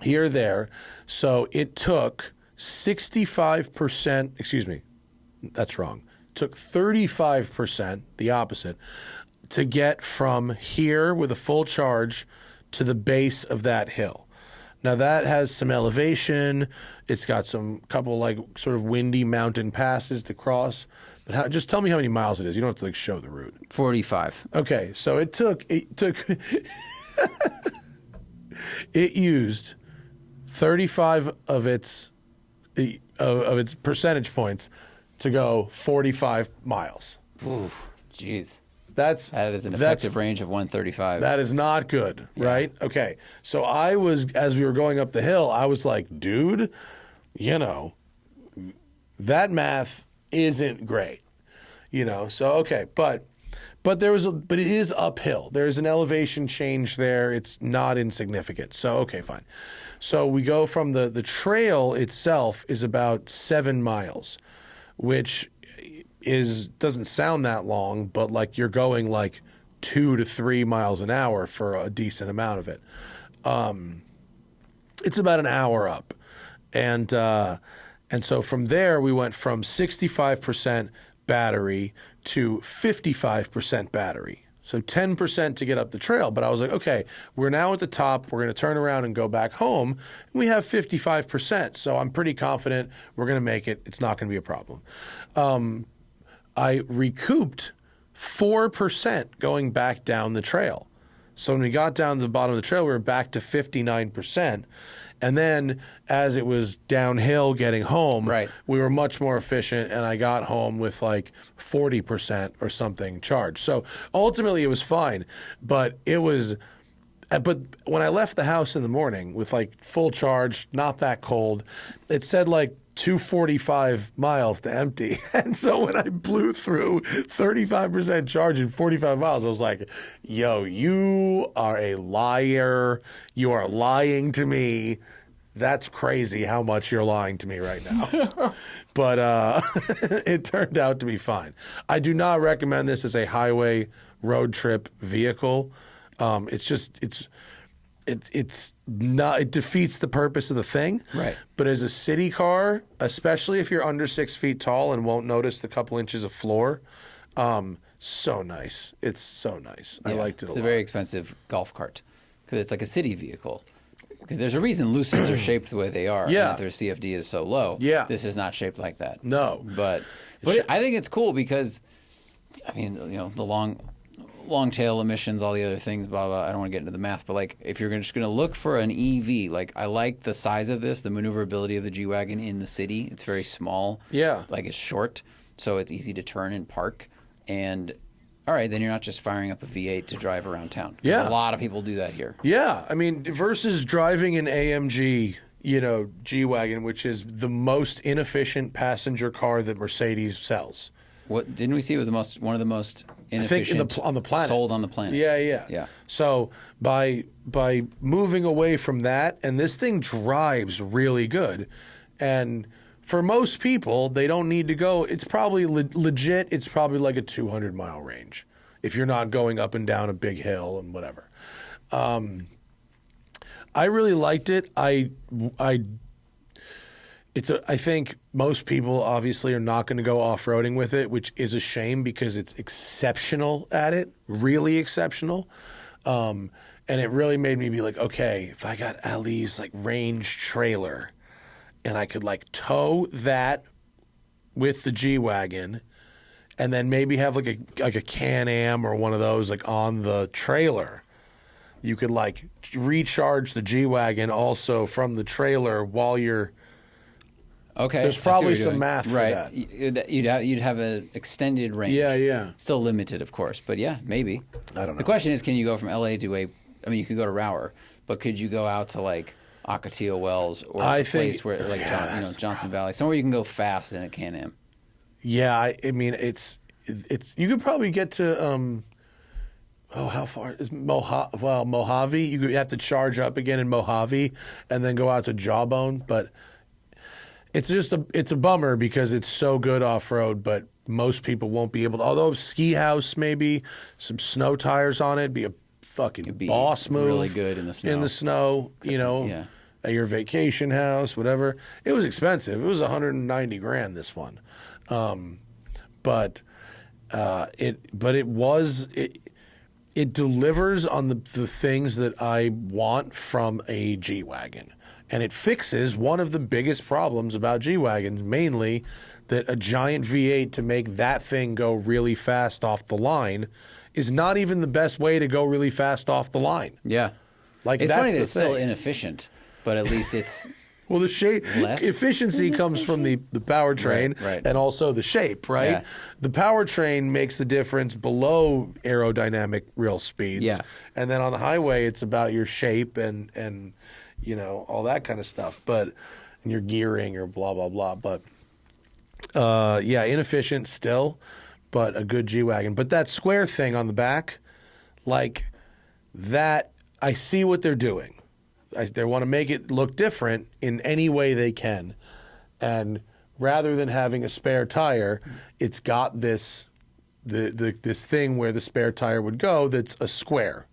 Here, there. So it took 65%, excuse me, that's wrong. It took 35%, the opposite, to get from here with a full charge to the base of that hill. Now that has some elevation. It's got some couple like sort of windy mountain passes to cross. But just tell me how many miles it is. You don't have to like show the route. 45. Okay, so it took it used 35 of its percentage points to go 45 miles. Oof, jeez. That is an effective range of 135. That is not good, right? Okay. So as we were going up the hill, I was like, dude, that math isn't great. So okay, but it is uphill. There's an elevation change there. It's not insignificant. So okay, fine. So we go from the trail itself is about 7 miles, which doesn't sound that long, but like you're going like 2 to 3 miles an hour for a decent amount of it. It's about an hour up, and so from there we went from 65% battery to 55% battery. So 10% to get up the trail. But I was like, okay, we're now at the top. We're going to turn around and go back home. And we have 55%. So I'm pretty confident we're going to make it. It's not going to be a problem. I recouped 4% going back down the trail. So when we got down to the bottom of the trail, we were back to 59%. And then as it was downhill getting home, right, we were much more efficient, and I got home with like 40% or something charged. So ultimately it was fine, but when I left the house in the morning with like full charge, not that cold, it said like 245 miles to empty. And so when I blew through 35% charge in 45 miles, I was like, yo, you are a liar. You are lying to me. That's crazy how much you're lying to me right now. But it turned out to be fine. I do not recommend this as a highway road trip vehicle. It defeats the purpose of the thing. Right. But as a city car, especially if you're under 6 feet tall and won't notice the couple inches of floor, so nice. It's so nice. I liked it a lot. It's a very expensive golf cart because it's like a city vehicle. Because there's a reason Lucens are shaped the way they are. Yeah. And that their CFD is so low. Yeah. This is not shaped like that. No. But I think it's cool because, I mean, the long tail emissions, all the other things, blah, blah. I don't want to get into the math, but like if you're just going to look for an EV, like I like the size of this, the maneuverability of the G Wagen in the city. It's very small. Yeah. Like it's short, so it's easy to turn and park. And all right, then you're not just firing up a V8 to drive around town. Yeah. A lot of people do that here. Yeah. I mean, versus driving an AMG, G Wagen, which is the most inefficient passenger car that Mercedes sells. What didn't we see? It was one of the most inefficient I think on the planet. sold on the planet. Yeah. So by moving away from that, and this thing drives really good, and for most people, they don't need to go. It's probably legit. It's probably like a 200-mile range if you're not going up and down a big hill and whatever. I really liked it. I think most people obviously are not going to go off-roading with it, which is a shame because it's exceptional at it, really exceptional. And it really made me be like, okay, if I got Ali's like range trailer and I could like tow that with the G Wagen and then maybe have like a Can-Am or one of those like on the trailer. You could like recharge the G Wagon also from the trailer while you're. Okay, There's probably some math for that. You'd have an extended range. Yeah. Still limited, of course, but yeah, maybe. I don't know. The question is, can you go from LA to I mean, you could go to Rower, but could you go out to like Ocotillo Wells or a place where like Johnson Valley, somewhere you can go fast in a Can-Am? Yeah, I mean it's you could probably get to how far is Mojave? You have to charge up again in Mojave and then go out to Jawbone, but it's a bummer because it's so good off road, but most people won't be able to. Although ski house maybe some snow tires on it, be a fucking boss move. Really good in the snow. At your vacation house, whatever. It was expensive. It was $190,000 this one, but it delivers on the things that I want from a G Wagon. And it fixes one of the biggest problems about G Wagons, mainly that a giant V8 to make that thing go really fast off the line is not even the best way to go really fast off the line. Yeah. Like it's that's funny that the it's thing. still inefficient, but at least it's well, the shape efficiency comes from the powertrain right. and also the shape, right? Yeah. The powertrain makes the difference below aerodynamic real speeds. Yeah. And then on the highway it's about your shape and all that kind of stuff. But your gearing or blah blah blah. But inefficient still, but a good G Wagon. But that square thing on the back, like that, I see what they're doing. They want to make it look different in any way they can. And rather than having a spare tire, it's got this thing where the spare tire would go that's a square,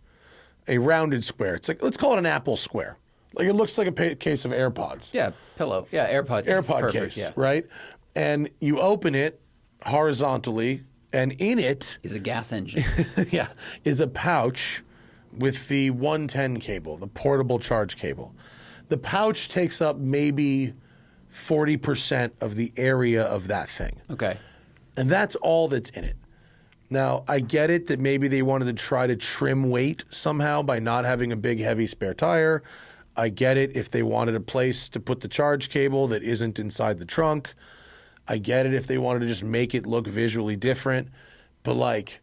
a rounded square. It's like, let's call it an Apple square. Like it looks like a case of AirPods. Yeah, pillow. Yeah, AirPod case, yeah. right? And you open it horizontally, and in it is a gas engine. is a pouch with the 110 cable, the portable charge cable. The pouch takes up maybe 40% of the area of that thing. Okay. And that's all that's in it. Now, I get it that maybe they wanted to try to trim weight somehow by not having a big, heavy spare tire. I get it if they wanted a place to put the charge cable that isn't inside the trunk. I get it if they wanted to just make it look visually different. But, like,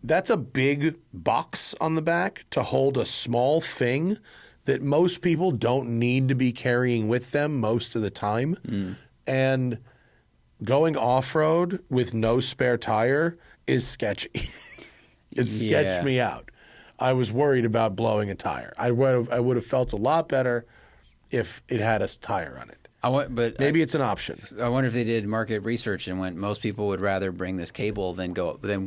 that's a big box on the back to hold a small thing that most people don't need to be carrying with them most of the time. And going off-road with no spare tire is sketchy. It sketched me out. I was worried about blowing a tire. I would have felt a lot better if it had a tire on it. Maybe it's an option. I wonder if they did market research and went, most people would rather bring this cable than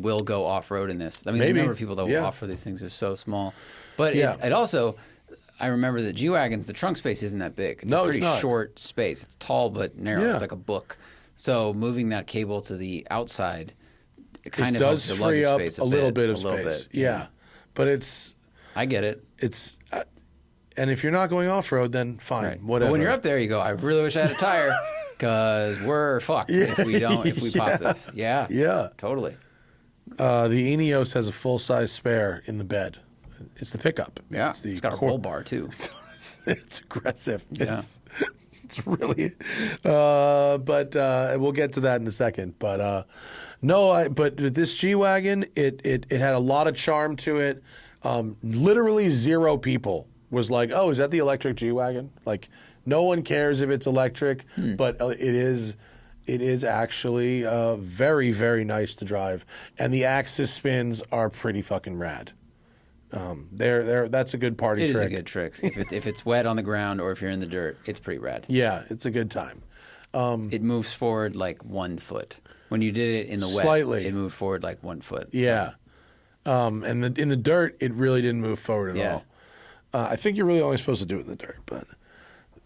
will go off road in this. I mean, the number of people that will offer these things is so small. But it also, I remember that G Wagons, the trunk space isn't that big. It's a pretty short space. It's tall but narrow. Yeah. It's like a book. So moving that cable to the outside, it kind of does helps free up space a little bit of space. Yeah. But I get it. And if you're not going off-road, then fine, right. Whatever. But when you're up there, you go, I really wish I had a tire because we're fucked if we pop this. Yeah. Yeah. Totally. The INEOS has a full-size spare in the bed. It's the pickup. Yeah. It's got a roll bar, too. It's aggressive. Yeah. It's really, but we'll get to that in a second. But but this G Wagon, it had a lot of charm to it. Literally zero people was like, "Oh, is that the electric G Wagon?" Like, no one cares if it's electric, but it is actually very, very nice to drive, and the axis spins are pretty fucking rad. That's a good party trick. It is a good trick. If it's wet on the ground or if you're in the dirt, it's pretty rad. Yeah, it's a good time. It moves forward like 1 foot. When you did it in the wet, slightly. It moved forward like 1 foot. Yeah. And in the dirt, it really didn't move forward at all. I think you're really only supposed to do it in the dirt, but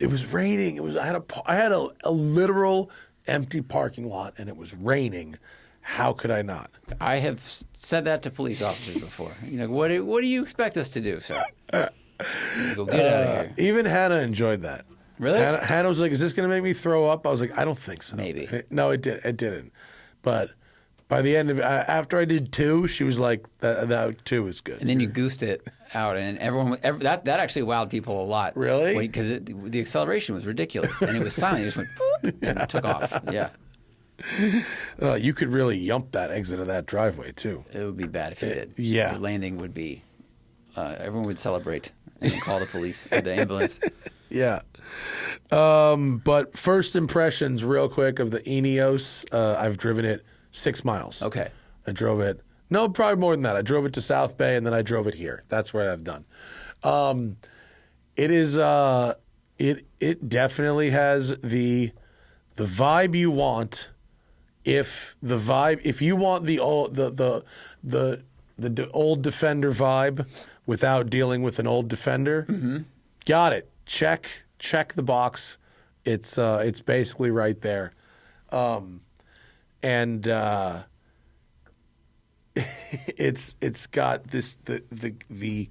it was raining. I had a literal empty parking lot, and it was raining. How could I not? I have said that to police officers before. What do you expect us to do, sir? Go get out of here. Even Hannah enjoyed that. Really? Hannah was like, "Is this going to make me throw up?" I was like, "I don't think so." Maybe. No, it did. It didn't. But by the end of after I did 2, she was like, "That 2 is good." And then you goosed it out, and that actually wowed people a lot. Really? Because the acceleration was ridiculous, and it was silent. It just went boop, and it took off. Yeah. You could really yump that exit of that driveway too. It would be bad if you did. Yeah. The landing would be. Everyone would celebrate and call the police or the ambulance. Yeah. But first impressions, real quick, of the ENEOS. I've driven it 6 miles. Okay. I drove it. No, probably more than that. I drove it to South Bay, and then I drove it here. That's what I've done. It is. It definitely has the vibe you want. If you want the old Defender vibe without dealing with an old Defender, got it. Check the box. It's basically right there, and it's got this the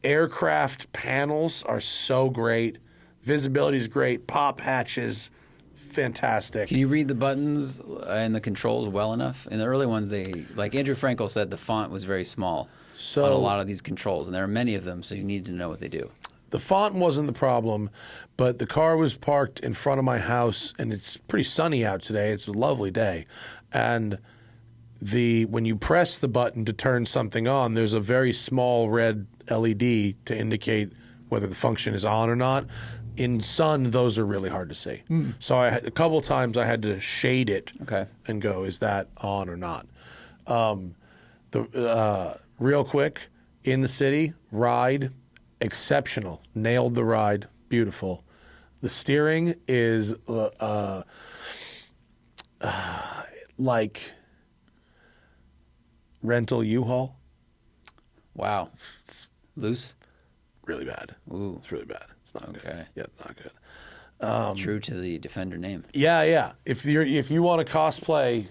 aircraft panels are so great. Visibility is great. Pop hatches. Fantastic. Can you read the buttons and the controls well enough? In the early ones, like Andrew Frankel said, the font was very small on a lot of these controls, and there are many of them, so you need to know what they do. The font wasn't the problem, but the car was parked in front of my house, and it's pretty sunny out today. It's a lovely day, and when you press the button to turn something on, there's a very small red LED to indicate whether the function is on or not. In sun, those are really hard to see. So a couple of times I had to shade it and go, is that on or not? Real quick, in the city, ride, exceptional. Nailed the ride. Beautiful. The steering is like rental U-Haul. Wow. It's loose? Really bad. Ooh. It's really bad. It's not good. Yeah, it's not good. True to the Defender name. Yeah. If you want to cosplay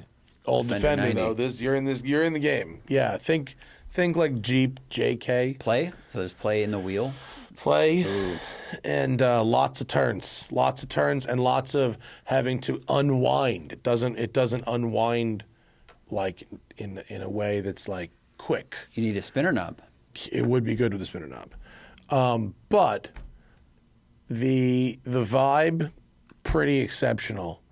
old Defender though, you're in the game. Yeah, think like Jeep JK. Play? So there's play in the wheel? Play. Ooh. And lots of turns, and lots of having to unwind. It doesn't unwind like in a way that's like quick. You need a spinner knob. It would be good with a spinner knob. But the vibe, pretty exceptional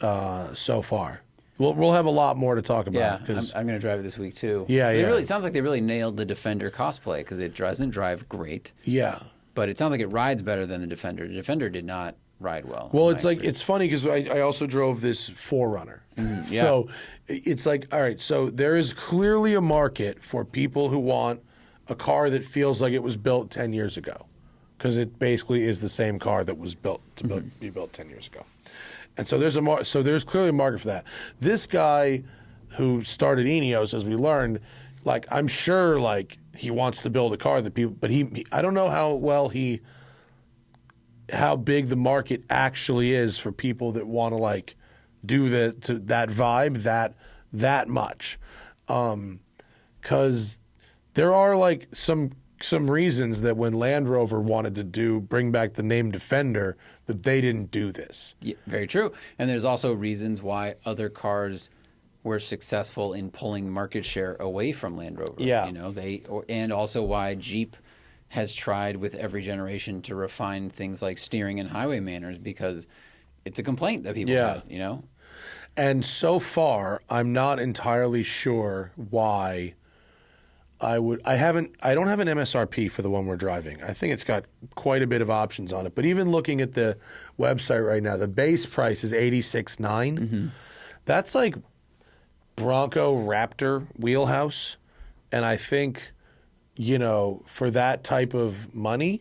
so far. We'll have a lot more to talk about. Yeah, I'm going to drive it this week too. Yeah, It sounds like they really nailed the Defender cosplay because it doesn't drive great. Yeah. But it sounds like it rides better than the Defender. The Defender did not ride well. Well, it's funny because I also drove this 4Runner. Yeah. So it's like, all right, so there is clearly a market for people who want a car that feels like it was built 10 years ago, because it basically is the same car that was built to be built 10 years ago. And so there's clearly a market for that. This guy who started ENEOS, as we learned, like I'm sure like he wants to build a car that people, but he I don't know how big the market actually is for people that want to like do that vibe that much, because there are like some reasons that when Land Rover wanted to bring back the name Defender, that they didn't do this. Yeah, very true. And there's also reasons why other cars were successful in pulling market share away from Land Rover. Yeah. And also why Jeep has tried with every generation to refine things like steering and highway manners, because it's a complaint that people have, And so far, I'm not entirely sure why I don't have an MSRP for the one we're driving. I think it's got quite a bit of options on it. But even looking at the website right now, the base price is $86,900. Mm-hmm. That's like Bronco Raptor wheelhouse. And I think, for that type of money,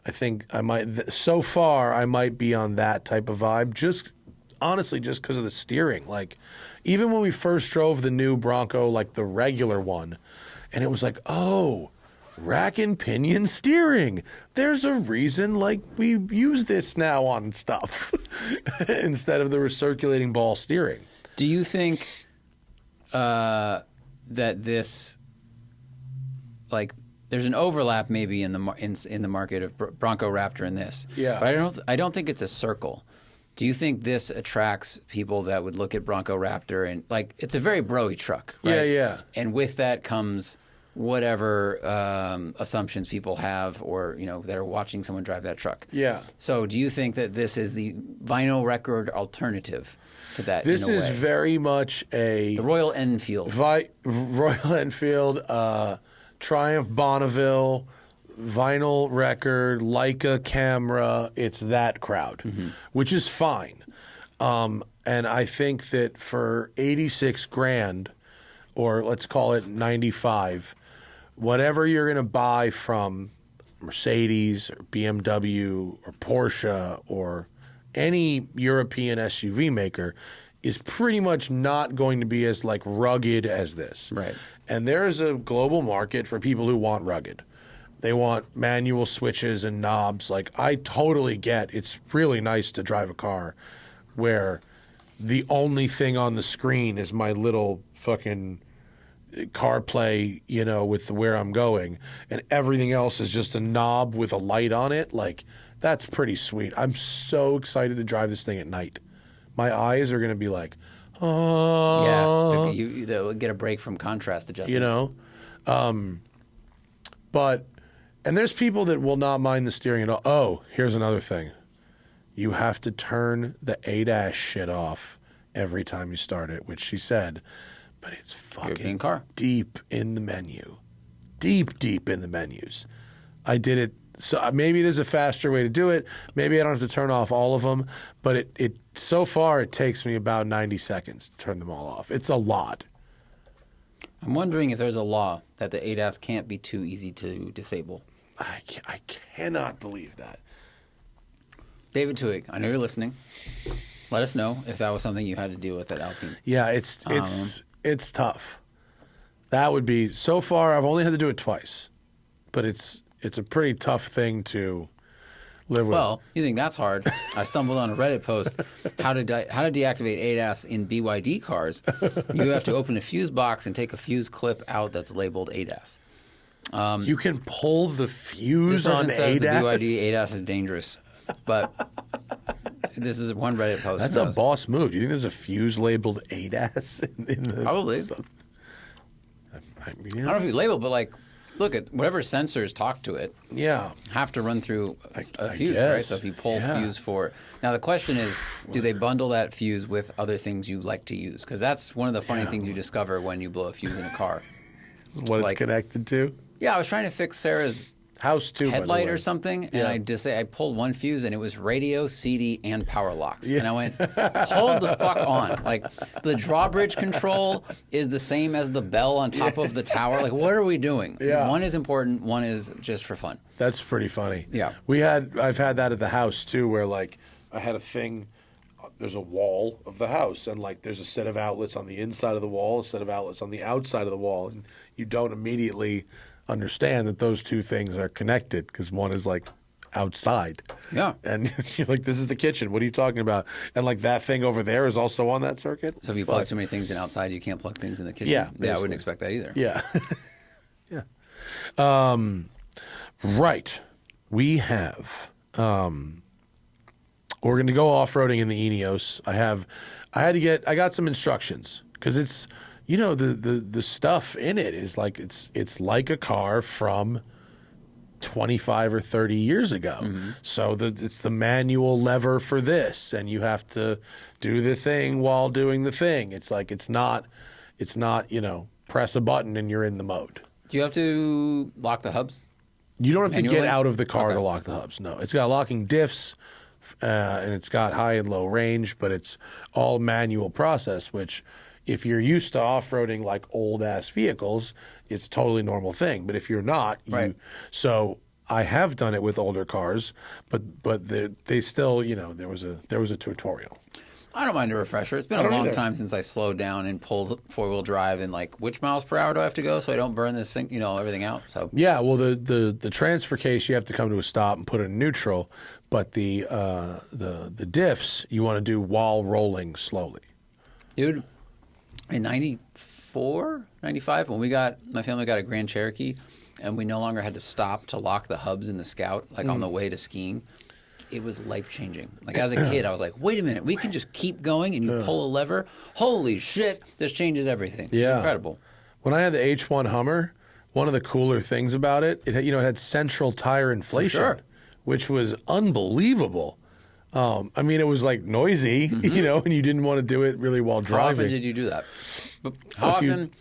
I think I might, so far, I might be on that type of vibe. Honestly, just because of the steering. Like, even when we first drove the new Bronco, like the regular one, and it was like, oh, rack and pinion steering. There's a reason, like, we use this now on stuff instead of the recirculating ball steering. Do you think that this, like, there's an overlap maybe in the market of Bronco Raptor and this. Yeah. But I don't think it's a circle. Do you think this attracts people that would look at Bronco Raptor and like it's a very bro-y truck, right? Yeah, yeah. And with that comes whatever assumptions people have, or that are watching someone drive that truck. Yeah. So do you think that this is the vinyl record alternative to that? This in a is way? very much The Royal Enfield. Royal Enfield, Triumph Bonneville, vinyl record, Leica camera. It's that crowd, which is fine. And I think that for 86 grand, or let's call it 95, whatever you're going to buy from Mercedes or BMW or Porsche or any European SUV maker is pretty much not going to be as like rugged as this. Right. And there is a global market for people who want rugged. They want manual switches and knobs. Like, I totally get it's really nice to drive a car where the only thing on the screen is my little fucking CarPlay, with where I'm going, and everything else is just a knob with a light on it. Like, that's pretty sweet. I'm so excited to drive this thing at night. My eyes are going to be like, oh. Yeah, they'll get a break from contrast adjustment. And there's people that will not mind the steering at all. Oh, here's another thing. You have to turn the ADAS shit off every time you start it, which she said, but it's fucking European car. deep in the menu. Deep in the menus. I did it. So maybe there's a faster way to do it. Maybe I don't have to turn off all of them, but it so far it takes me about 90 seconds to turn them all off. It's a lot. I'm wondering if there's a law that the ADAS can't be too easy to disable. I cannot believe that. David Tuig, I know you're listening. Let us know if that was something you had to deal with at Alpine. Yeah, it's tough. That would be, so far I've only had to do it twice, but it's a pretty tough thing to live with. Well, you think that's hard? I stumbled on a Reddit post how to deactivate ADAS in BYD cars. You have to open a fuse box and take a fuse clip out that's labeled ADAS. You can pull the fuse on says ADAS? The BYD ADAS is dangerous, but this is one Reddit post. That's a boss move. Do you think there's a fuse labeled ADAS in the Probably. stuff? I don't know if you label, but like, look at whatever sensors talk to it. Yeah. Have to run through a fuse, guess. right? So if you pull fuse for, now the question is, do they bundle that fuse with other things you like to use? Because that's one of the funny things you discover when you blow a fuse in a car. What it's connected to? Yeah, I was trying to fix Sarah's house too, headlight or something, and I pulled one fuse, and it was radio, CD, and power locks. And I went, hold the fuck on! Like, the drawbridge control is the same as the bell on top of the tower. Like, what are we doing? Yeah. One is important, one is just for fun. That's pretty funny. Yeah, I've had that at the house too, where like I had a thing. There's a wall of the house, and like there's a set of outlets on the inside of the wall, a set of outlets on the outside of the wall, and you don't immediately understand that those two things are connected because one is like outside. Yeah. And you're like, this is the kitchen. What are you talking about? And like that thing over there is also on that circuit. So if you plug too many things in outside, you can't plug things in the kitchen. Yeah, I basically. wouldn't expect that either. Yeah. Yeah. Right. We have we're going to go off-roading in the INEOS. I got some instructions because it's, the stuff in it is like it's like a car from 25 or 30 years ago. Mm-hmm. So it's the manual lever for this, and you have to do the thing while doing the thing. It's like it's not press a button and you're in the mode. Do you have to lock the hubs? You don't have to Manually? get out of the car to lock the hubs. No, it's got locking diffs, and it's got high and low range, but it's all manual process, which if you're used to off-roading like old-ass vehicles, it's a totally normal thing. But if you're not, Right. So I have done it with older cars, but they still, there was a tutorial. I don't mind a refresher. It's been a long time since I slowed down and pulled four-wheel drive and like, which miles per hour do I have to go so I don't burn this thing, everything out? So yeah, well, the transfer case you have to come to a stop and put it in neutral, but the diffs you want to do while rolling slowly. Dude, in 94, 95, when my family got a Grand Cherokee, and we no longer had to stop to lock the hubs in the Scout, like on the way to skiing, it was life-changing. Like, as a kid, I was like, wait a minute, we can just keep going, and you pull a lever. Holy shit, this changes everything. Yeah. Incredible. When I had the H1 Hummer, one of the cooler things about it, it had central tire inflation, Sure. which was unbelievable. I mean, it was like noisy, and you didn't want to do it really while How driving. often did you do that? But how often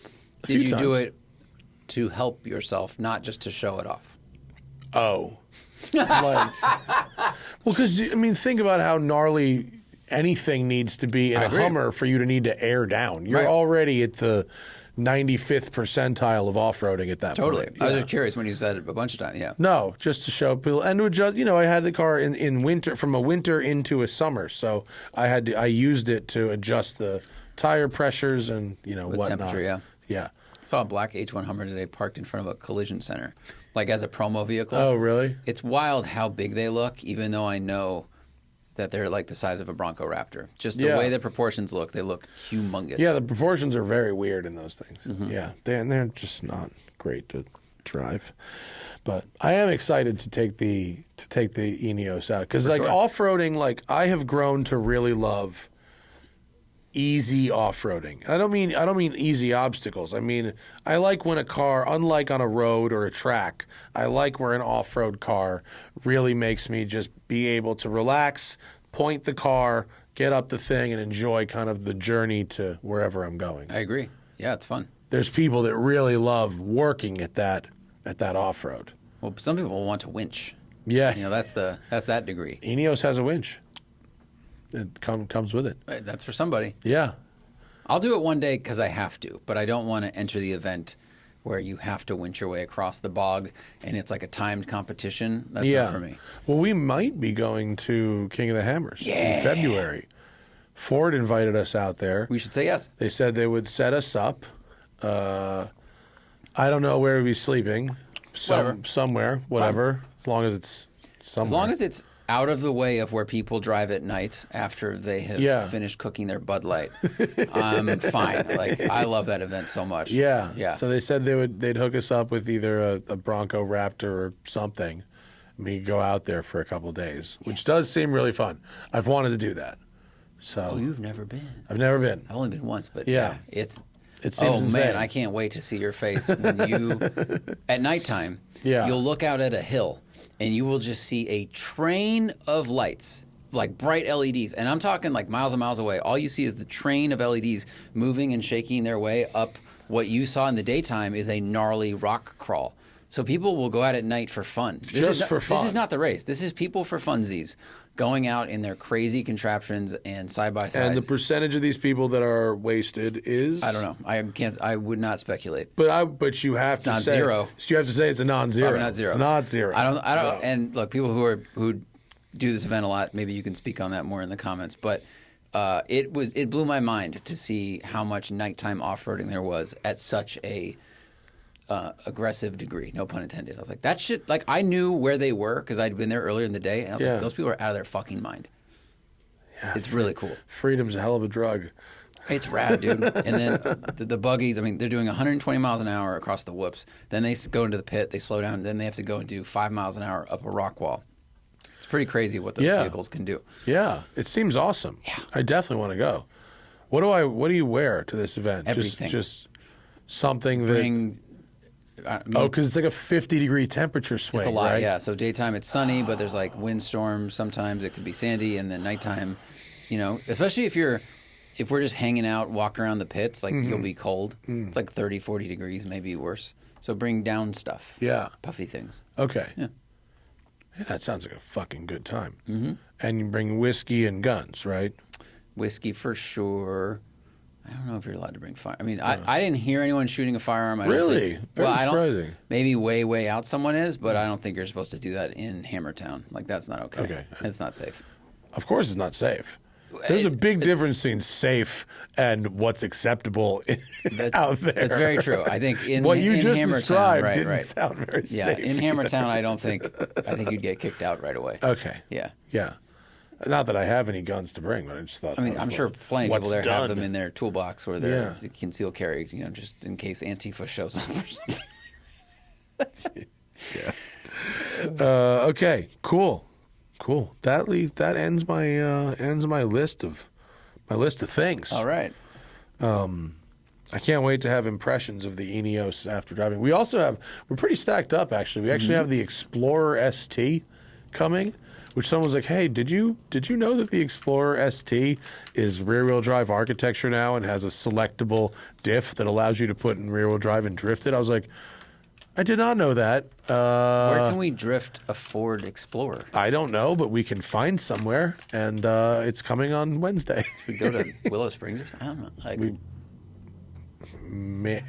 did you do it to help yourself, not just to show it off? Oh. Well, because, I mean, think about how gnarly anything needs to be in a Hummer for you to need to air down. You're already at the 95th percentile of off-roading at that point. Totally. I was just curious when you said it a bunch of times. Yeah. No, just to show people and to adjust. I had the car in winter, from a winter into a summer, so I used it to adjust the tire pressures and whatnot. Temperature. Yeah. Yeah. I saw a black H1 Hummer today parked in front of a collision center, like as a promo vehicle. Oh, really? It's wild how big they look, even though I know that they're like the size of a Bronco Raptor. Just the way the proportions look, they look humongous. Yeah, the proportions are very weird in those things. Yeah, they're just not great to drive. But I am excited to take the INEOS out because off-roading, like I have grown to really love easy off-roading. I don't mean easy obstacles. I mean, I like when a car, unlike on a road or a track, I like where an off-road car really makes me just be able to relax, point the car, get up the thing, and enjoy kind of the journey to wherever I'm going. I agree. Yeah, it's fun. There's people that really love working at that off-road. Well, some people want to winch. Yeah. That's that degree. INEOS has a winch. It comes with it. That's for somebody. Yeah. I'll do it one day because I have to, but I don't want to enter the event where you have to winch your way across the bog and it's like a timed competition. That's not for me. Well, we might be going to King of the Hammers in February. Ford invited us out there. We should say yes. They said they would set us up. I don't know where we'd be sleeping. Somewhere, whatever. As long as it's somewhere. As long as it's out of the way of where people drive at night after they have finished cooking their Bud Light. I'm fine. Like, I love that event so much. Yeah. Yeah. So they said they'd hook us up with either a Bronco Raptor or something. And we could go out there for a couple of days, which does seem really fun. I've wanted to do that. So. Oh, you've never been? I've never been. I've only been once, but it seems insane. Man, I can't wait to see your face when you, at nighttime, you'll look out at a hill and you will just see a train of lights, like bright LEDs. And I'm talking like miles and miles away. All you see is the train of LEDs moving and shaking their way up. What you saw in the daytime is a gnarly rock crawl. So people will go out at night for fun. For fun. This is not the race. This is people for funsies going out in their crazy contraptions and side-by-sides. And the percentage of these people that are wasted is? I don't know. I would not speculate. But you have to say non-zero. You have to say it's a non-zero. Probably not zero. It's not zero. I don't. No. And look, people who do this event a lot. Maybe you can speak on that more in the comments. But it blew my mind to see how much nighttime off-roading there was at such a aggressive degree, no pun intended. I was like, that shit, like I knew where they were because I'd been there earlier in the day, and I was like, those people are out of their fucking mind. Yeah, it's really cool. Freedom's a hell of a drug. It's rad, dude. And then the buggies, I mean, they're doing 120 miles an hour across the whoops. Then they go into the pit, they slow down, then they have to go and do 5 miles an hour up a rock wall. It's pretty crazy what those vehicles can do. Yeah, it seems awesome. Yeah. I definitely want to go. What do you wear to this event? Everything. Just something that... because it's like a 50-degree temperature swing. It's a lot, right? yeah. So daytime it's sunny, but there's like windstorms. Sometimes it could be sandy, and then nighttime, especially if we're just hanging out, walking around the pits, like you'll be cold. It's like 30, 40 degrees, maybe worse. So bring down stuff. Yeah. Puffy things. Okay. Yeah, that sounds like a fucking good time. Mm-hmm. And you bring whiskey and guns, right? Whiskey for sure. I don't know if you're allowed to bring fire. I mean, I didn't hear anyone shooting a firearm. Really? Very surprising. Maybe way out someone is, but I don't think you're supposed to do that in Hammertown. Like, that's not okay. Okay. It's not safe. Of course it's not safe. There's a big difference between safe and what's acceptable out there. That's very true. I think what you just Hammertown, described didn't sound very safe. Yeah, in Hammertown, I think you'd get kicked out right away. Okay. Yeah. Yeah. Not that I have any guns to bring, but I just thought. I mean, I'm sure plenty of people there have them in their toolbox or their concealed carry, just in case Antifa shows up or something. Yeah. Okay. Cool. That ends my list of things. All right. I can't wait to have impressions of the INEOS after driving. We're pretty stacked up actually. We actually have the Explorer ST coming, which someone was like, "Hey, did you know that the Explorer ST is rear-wheel drive architecture now and has a selectable diff that allows you to put in rear-wheel drive and drift it?" I was like, "I did not know that." Where can we drift a Ford Explorer? I don't know, but we can find somewhere, and it's coming on Wednesday. We go to Willow Springs or something. I don't know. Like,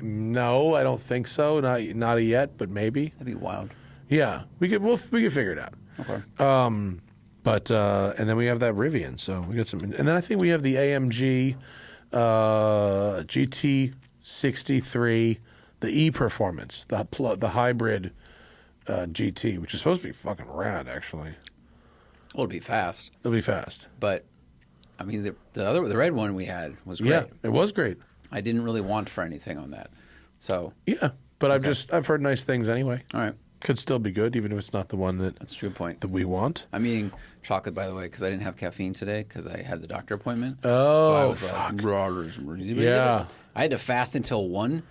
No, I don't think so. Not yet, but maybe. that'd be wild. Yeah, we could figure it out. Okay. But and then we have that Rivian, so we got some, and then I think we have the AMG GT63, the E Performance, the hybrid GT, which is supposed to be fucking rad, actually. Well, it'd be fast. It'll be fast. But I mean, the red one we had was great. Yeah, it was great. I didn't really want for anything on that. So Yeah, but I've heard nice things anyway. all right, Could still be good, even if it's not the one that's a true point. that we want. I'm eating chocolate, by the way, because I didn't have caffeine today because I had the doctor appointment. Oh, so I was fuck. yeah. I had to fast until 1,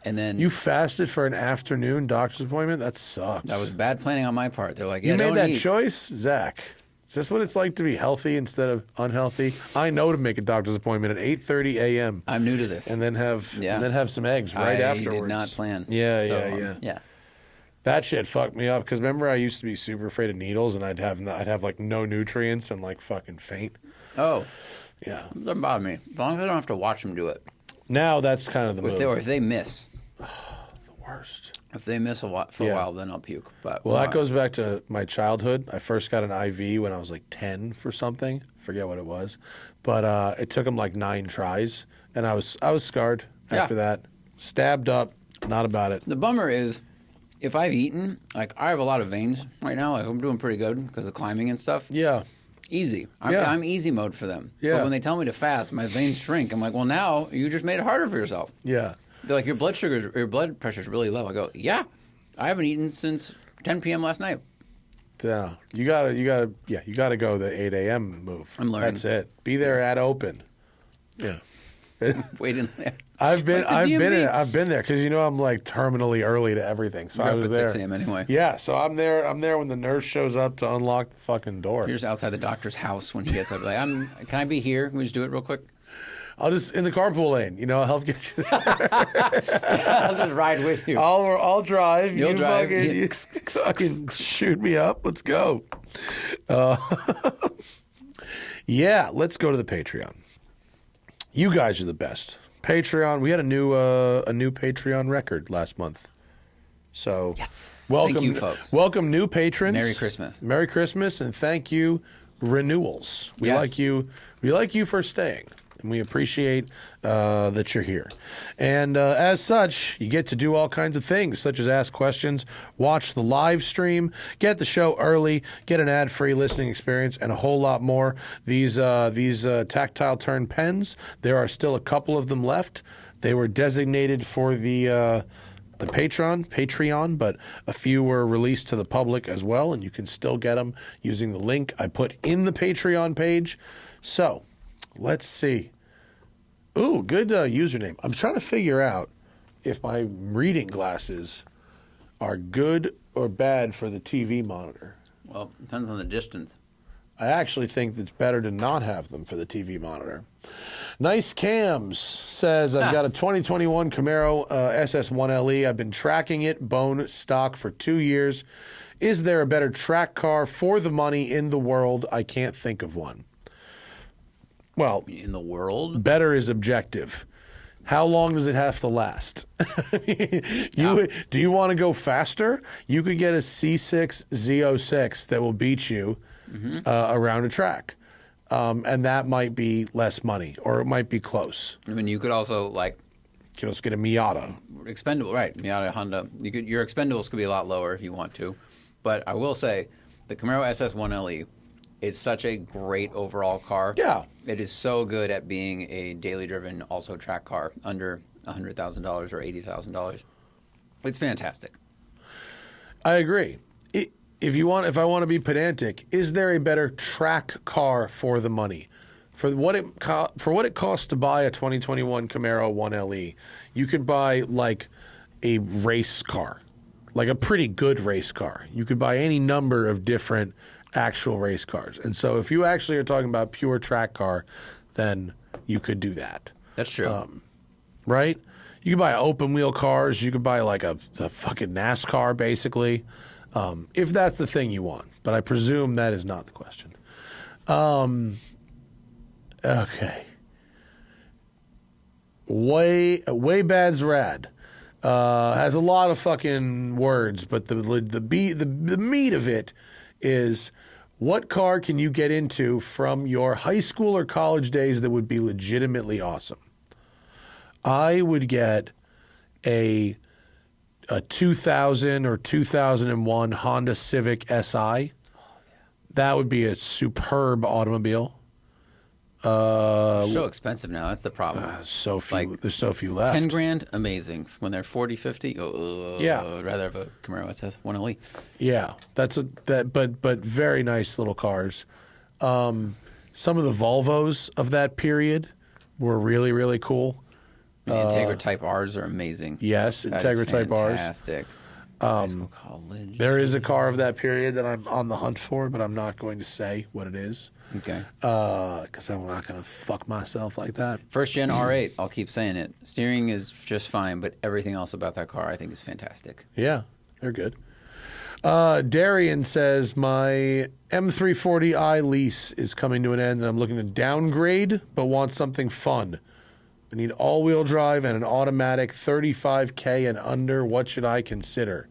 and then You fasted for an afternoon doctor's appointment? That sucks. that was bad planning on my part. They're like, yeah, You made don't that eat. choice, Zach. Is this what it's like to be healthy instead of unhealthy? I know to make a doctor's appointment at 8:30 a.m. I'm new to this. and then have some eggs right I afterwards. did not plan. Yeah, So, yeah. yeah. That shit fucked me up because remember I used to be super afraid of needles and I'd have like no nutrients and like fucking faint. Oh, Yeah. it doesn't bother me as long as I don't have to watch them do it. Now that's kind of the move. If they miss, The worst. if they miss a while, then I'll puke. But Well, that goes back to my childhood. I first got an IV when I was like 10 for something. Forget what it was. But it took them like 9 tries. And I was scarred after that. Stabbed up. Not about it. The bummer is, if I've eaten, like I have a lot of veins right now. Like I'm doing pretty good because of climbing and stuff. Yeah. Easy. Yeah. I'm easy mode for them. Yeah. But when they tell me to fast, my veins shrink. I'm like, well, now you just made it harder for yourself. Yeah. They're like, your blood pressure's really low. I go, yeah, I haven't eaten since 10 p.m. last night. Yeah. You gotta go the 8 a.m. move. I'm learning. That's it. Be there at open. Yeah. Wait in there. I've been Like the DMV. I've been there because I'm like terminally early to everything. So You're I up was at there 6 a.m. anyway. Yeah, so I'm there when the nurse shows up to unlock the fucking door. You're just outside the doctor's house when he gets up. Like, can I be here? Can we just do it real quick? I'll just in the carpool lane, I'll help get you there. I'll just ride with you. I'll drive. You'll drive. You fucking shoot me up. Let's go. Yeah, let's go to the Patreon. You guys are the best. Patreon. We had a new Patreon record last month. So Yes. welcome, Thank you, folks. Welcome, new patrons. Merry Christmas. Merry Christmas, and thank you, renewals. We Yes. like you. We like you for staying. And we appreciate that you're here. And as such, you get to do all kinds of things, such as ask questions, watch the live stream, get the show early, get an ad-free listening experience, and a whole lot more. These tactile turn pens, there are still a couple of them left. They were designated for the Patreon, but a few were released to the public as well, and you can still get them using the link I put in the Patreon page. So, let's see. Ooh, good username. I'm trying to figure out if my reading glasses are good or bad for the TV monitor. Well, depends on the distance. I actually think it's better to not have them for the TV monitor. Nice Cams says, I've got a 2021 Camaro SS1LE. I've been tracking it bone stock for 2 years. Is there a better track car for the money in the world? I can't think of one. Well, In the world? better is objective. How long does it have to last? Do you want to go faster? You could get a C6 Z06 that will beat you around a track. And that might be less money, or it might be close. I mean, you could also, like, You can also get a Miata. expendable, right? Miata, Honda. Your expendables could be a lot lower if you want to. But I will say, the Camaro SS1LE is such a great overall car. Yeah. It is so good at being a daily driven, also track car under $100,000 or $80,000. It's fantastic. I agree. If I want to be pedantic, is there a better track car for the money? For what it costs to buy a 2021 Camaro 1LE, you could buy like a race car, like a pretty good race car. You could buy any number of different actual race cars. And so if you actually are talking about pure track car, then you could do that. That's true. Right? You could buy open wheel cars. You could buy like a fucking NASCAR, basically, if that's the thing you want. But I presume that is not the question. Okay. Way bad's rad. Has a lot of fucking words, but the meat of it is, what car can you get into from your high school or college days that would be legitimately awesome? I would get a 2000 or 2001 Honda Civic Si. That would be a superb automobile. So expensive now. That's the problem. So few. There's so few left. 10 grand, amazing. When they're 40, 50, yeah. I'd rather have a Camaro SS 1LE. Yeah, but very nice little cars. Some of the Volvos of that period were really, really cool. The Integra Type R's are amazing. Yes, That Integra is Type R's. Fantastic. High school, college. There is a car of that period that I'm on the hunt for, but I'm not going to say what it is. Okay. Because I'm not going to fuck myself like that. First gen R8, I'll keep saying it. Steering is just fine, but everything else about that car I think is fantastic. Yeah, they're good. Darian says, my M340i lease is coming to an end, and I'm looking to downgrade, but want something fun. I need all-wheel drive and an automatic, 35K and under. What should I consider?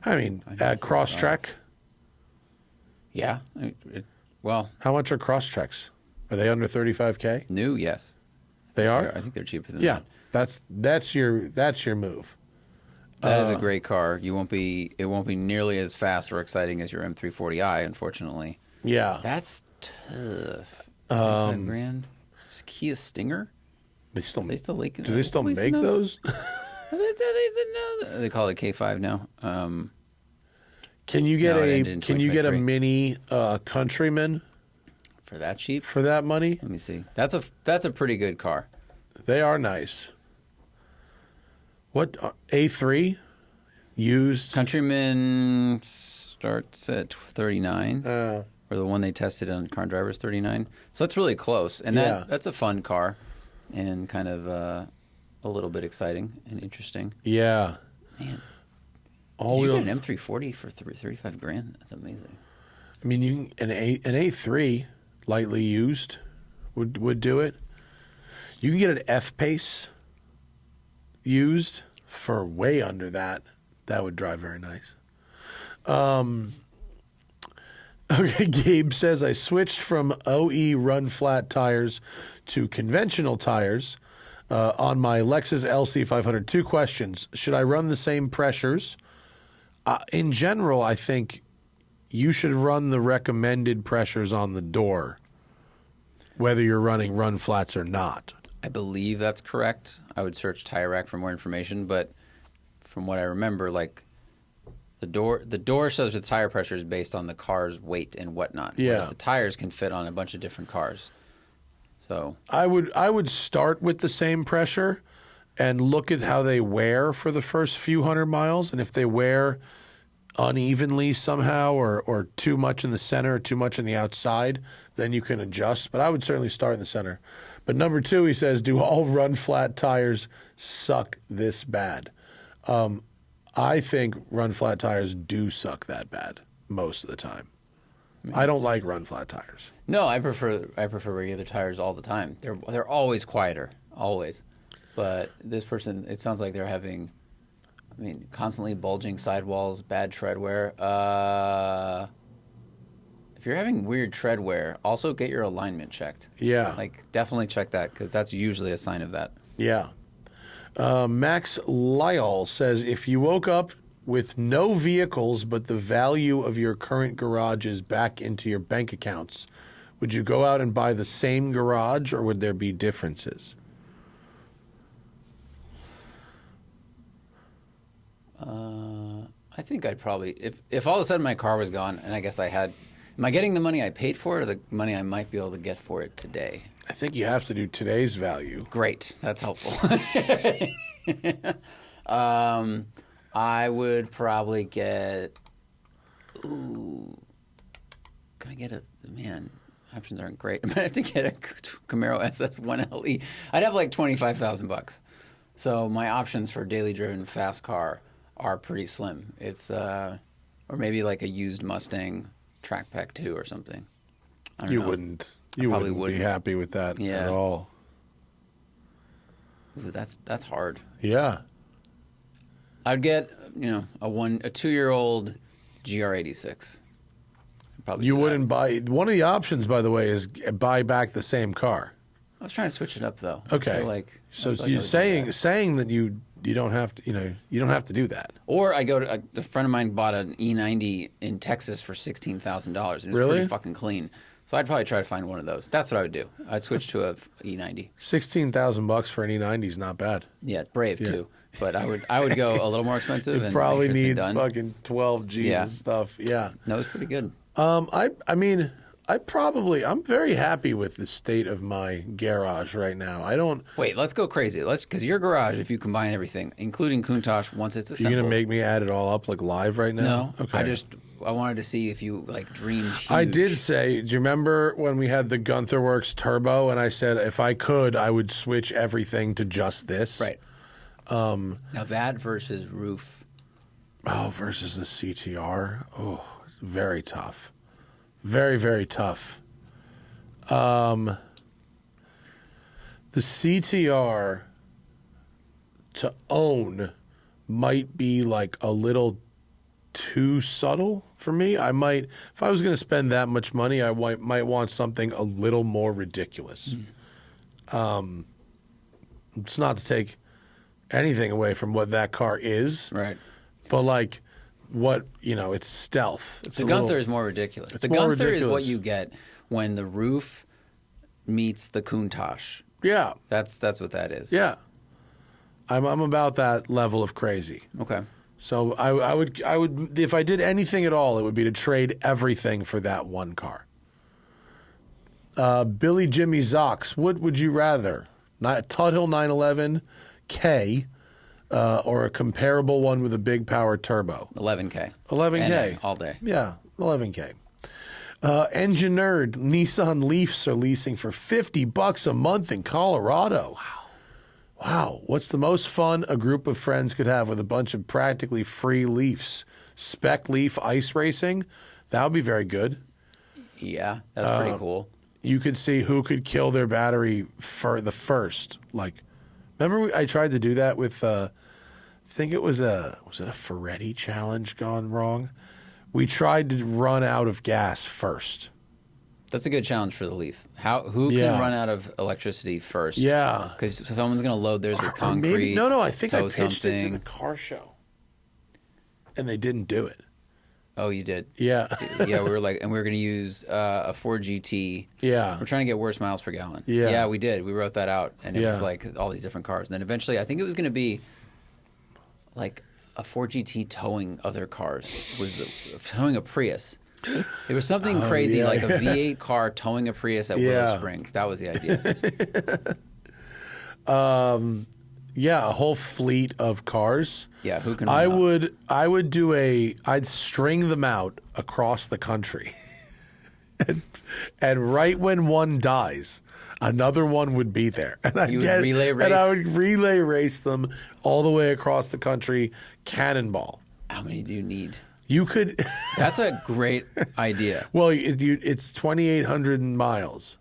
I mean, Crosstrek. Yeah. Well, how much are Crosstreks? Are they under 35K? New, yes. They are? I think they're cheaper than yeah, that. That's your move. That is a great car. It won't be nearly as fast or exciting as your M340i, unfortunately. Yeah. That's tough. 5 grand. Kia Stinger? Do they still make no. those? They call it K5 now. Can you get a mini Countryman for that cheap? For that money? Let me see. That's a pretty good car. They are nice. What A3 used? Countryman starts at 39. Or the one they tested on Car and Driver is 39. So that's really close, and that's a fun car, and kind of a little bit exciting and interesting. Yeah. Man. You get an M340 for 35 grand? That's amazing. I mean, an A3 lightly used would do it. You can get an F-Pace used for way under that. That would drive very nice. Okay, Gabe says, I switched from OE run flat tires to conventional tires on my Lexus LC500. 2 questions. Should I run the same pressures? In general, I think you should run the recommended pressures on the door, whether you're running run flats or not. I believe that's correct. I would search Tire Rack for more information, but from what I remember, like the door shows the tire pressure is based on the car's weight and whatnot. Yeah. Whereas the tires can fit on a bunch of different cars. So I would start with the same pressure and look at how they wear for the first few 100 miles, and if they wear unevenly somehow or too much in the center or too much in the outside, then you can adjust. But I would certainly start in the center. But number 2, he says, do all run flat tires suck this bad? I think run flat tires do suck that bad most of the time. I don't like run flat tires. No, I prefer regular tires all the time. They're always quieter, always. But this person, it sounds like they're having, constantly bulging sidewalls, bad tread wear. If you're having weird tread wear, also get your alignment checked. Yeah. Definitely check that, because that's usually a sign of that. Yeah. Max Lyall says, if you woke up with no vehicles but the value of your current garages back into your bank accounts, would you go out and buy the same garage, or would there be differences? I think I'd probably if all of a sudden my car was gone, and I guess I had. Am I getting the money I paid for it, or the money I might be able to get for it today? I think you have to do today's value. Great, that's helpful. I would probably get. Ooh, can I get a man? Options aren't great. I might have to get a Camaro SS 1LE. I'd have like $25,000. So my options for daily driven fast car are pretty slim. It's or maybe like a used Mustang Track Pack 2 or something. I don't know. You wouldn't be happy with that at all. Ooh, that's hard. Yeah. I'd get, a 2-year-old GR86. Probably you wouldn't buy one of the options, by the way, is buy back the same car. I was trying to switch it up though. Okay. So you're saying that you don't have to you don't have to do that. Or I go to a friend of mine bought an E90 in Texas for $16,000 and it was pretty fucking clean. So I'd probably try to find one of those. That's what I would do. I'd switch to a E90. $16,000 for an E90 is not bad. Yeah, brave too. But I would go a little more expensive. It probably needs fucking 12 G's and stuff. Yeah. No, it's pretty good. I'm very happy with the state of my garage right now. Wait, let's go crazy. Because your garage, if you combine everything, including Countach, once it's assembled. You're going to make me add it all up like live right now? No. Okay. I wanted to see if you dream huge. I did say, do you remember when we had the Gunther Works Turbo and I said if I could, I would switch everything to just this? Right. Now that versus roof. Oh, versus the CTR. Oh, very tough. Very, very tough. The CTR to own might be like a little too subtle for me. I might, if I was going to spend that much money, I might want something a little more ridiculous. It's not to take anything away from what that car is. Right. But it's stealth. The Gunther is more ridiculous. The Gunther is what you get when the roof meets the Countach. Yeah. That's what that is. Yeah. I'm about that level of crazy. Okay. So I would if I did anything at all, it would be to trade everything for that one car. Billy Jimmy Zox, what would you rather? Tuthill 911 K or a comparable one with a big power turbo? 11K. 11K. NA, all day. Yeah, 11K. Engine Nerd, Nissan Leafs are leasing for $50 a month in Colorado. Wow. What's the most fun a group of friends could have with a bunch of practically free Leafs? Spec Leaf ice racing? That would be very good. Yeah, that's pretty cool. You could see who could kill their battery for the first. Remember I tried to do that with, I think it was a Ferretti challenge gone wrong? We tried to run out of gas first. That's a good challenge for the Leaf. Who can run out of electricity first? Yeah. Because someone's going to load theirs with concrete. I think I pitched something. it to the car show. And they didn't do it. Oh, you did? Yeah. Yeah, we were going to use a Ford GT. Yeah. We're trying to get worse miles per gallon. Yeah. Yeah, we did. We wrote that out. And it was all these different cars. And then eventually, I think it was going to be like a Ford GT towing other cars. Towing a Prius. It was something crazy, like a V8 car towing a Prius at Willow Springs. That was the idea. A whole fleet of cars. Yeah, who can? I'd string them out across the country, and right when one dies, another one would be there, and I would relay race them all the way across the country, cannonball. How many do you need? You could. That's a great idea. Well, it's 2,800 miles,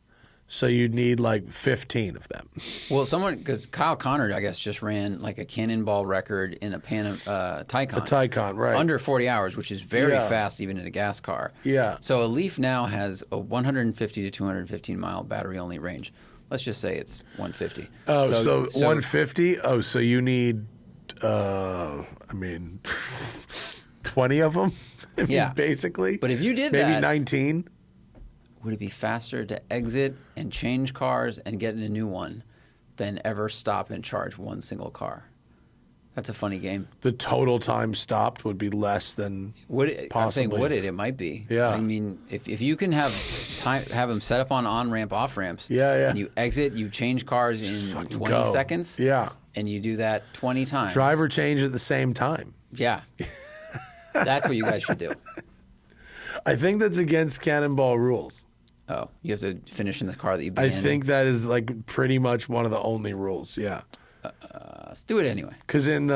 so you'd need like 15 of them. Well, because Kyle Connor, I guess, just ran like a cannonball record in a Taycan. A Taycan, right? Under 40 hours, which is very fast even in a gas car. Yeah. So a Leaf now has a 150 to 215 mile battery only range. Let's just say it's 150. Oh, so 150. Oh, so you need. 20 of them? Basically. But if you did maybe that... 19? Would it be faster to exit and change cars and get in a new one than ever stop and charge one single car? That's a funny game. The total time stopped would be less than I'm possibly. saying would it? It might be. Yeah. I mean, if you can have them set up on ramp, off ramps. Yeah. And you exit, you change cars in 20 seconds. Yeah. And you do that 20 times. Driver change at the same time. Yeah. That's what you guys should do. I think that's against Cannonball rules. Oh, you have to finish in the car that you began I think that is like pretty much one of the only rules. Yeah. Let's do it anyway. Because in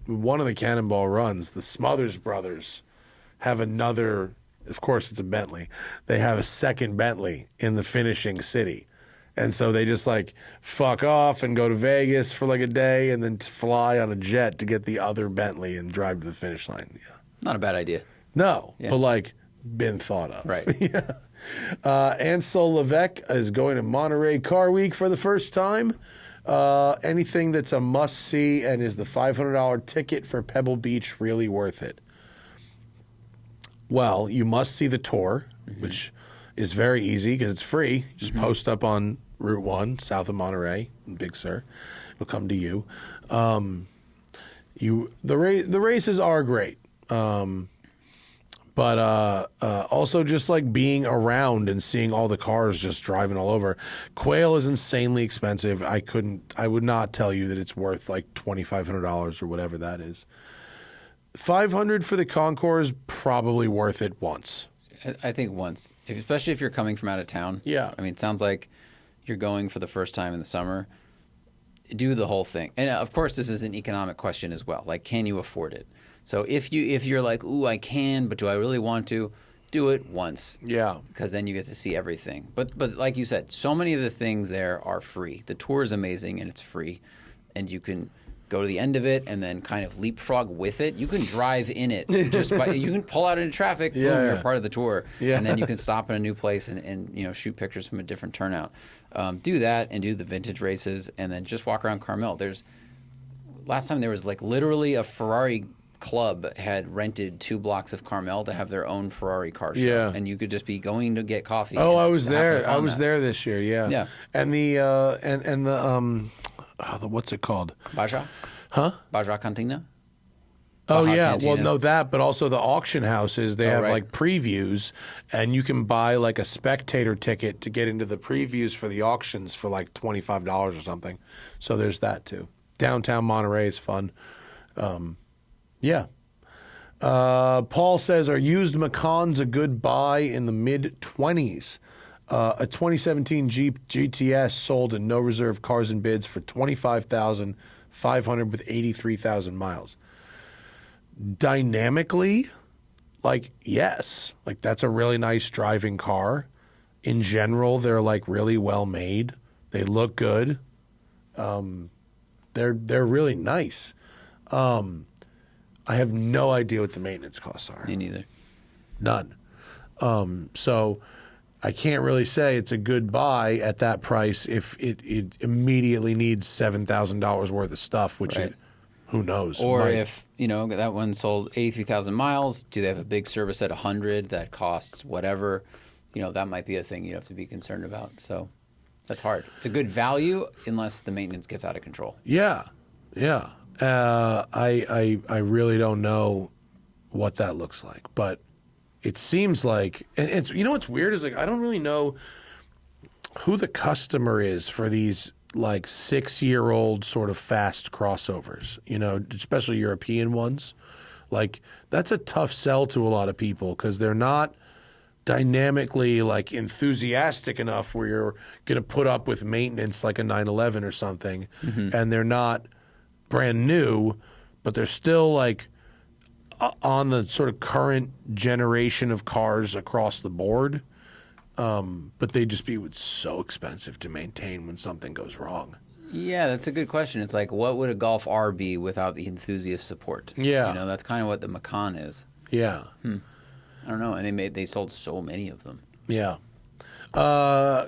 one of the Cannonball runs, the Smothers brothers have another. Of course, it's a Bentley. They have a second Bentley in the finishing city, and so they just like fuck off and go to Vegas for like a day, and then fly on a jet to get the other Bentley and drive to the finish line. Yeah. Not a bad idea. No, Yeah. but like been thought of. Right. Yeah. Ansel Levesque is going to Monterey Car Week for the first time. Anything that's a must-see, and is the $500 ticket for Pebble Beach really worth it? Well, you must see the tour, which is very easy because it's free. Just post up on Route 1, south of Monterey, in Big Sur. It'll come to you. The races are great. But also just like being around and seeing all the cars just driving all over. Quail is insanely expensive. I would not tell you that it's worth like $2,500 or whatever that is. $500 for the Concours is probably worth it once. I think once, especially if you're coming from out of town. Yeah. I mean, it sounds like you're going for the first time in the summer. Do the whole thing. And of course, this is an economic question as well. Like, can you afford it? So if you're like, ooh, I can, but do I really want to? Do it once. Yeah. Because then you get to see everything. But like you said, so many of the things there are free. The tour is amazing and it's free. And you can go to the end of it and then kind of leapfrog with it. You can drive in it. You can pull out into traffic. Boom, Yeah. you're a part of the tour. Yeah. And then you can stop in a new place and shoot pictures from a different turnout. Do that and do the vintage races and then just walk around Carmel. Last time there was like literally a Ferrari club had rented 2 blocks of Carmel to have their own Ferrari car show. Yeah. And you could just be going to get coffee. Oh, and I was there. happen I was on there this year. Yeah. Yeah. And the what's it called? that. Baja? Huh? Baja Cantina? Oh, Baja yeah. Cantina. Well, no, that, but also the auction houses, they have right. like previews, and you can buy like a spectator ticket to get into the previews for the auctions for like $25 or something. So there's that too. Downtown Monterey is fun. Yeah. Paul says, are used Macans a good buy in the mid-20s? A 2017 Jeep GTS sold in no reserve cars and bids for $25,500 with 83,000 miles. Dynamically, like, yes, like that's a really nice driving car. In general, they're like really well made. They look good. They're really nice. I have no idea what the maintenance costs are. Me neither. None. So I can't really say it's a good buy at that price if it immediately needs $7,000 worth of stuff, which Right. who knows? Or might. if, that one sold 83,000 miles, do they have a big service at 100 that costs whatever? That might be a thing you have to be concerned about. So that's hard. It's a good value unless the maintenance gets out of control. Yeah. I really don't know what that looks like, but it seems like, and it's, what's weird is like I don't really know who the customer is for these like 6-year-old sort of fast crossovers, especially European ones. Like that's a tough sell to a lot of people because they're not dynamically like enthusiastic enough where you're going to put up with maintenance like a 911 or something, and they're not brand new, but they're still like on the sort of current generation of cars across the board. But they just be so expensive to maintain when something goes wrong. Yeah, that's a good question. It's like, what would a Golf R be without the enthusiast support? Yeah. That's kind of what the Macan is. Yeah. I don't know. And they sold so many of them. Yeah.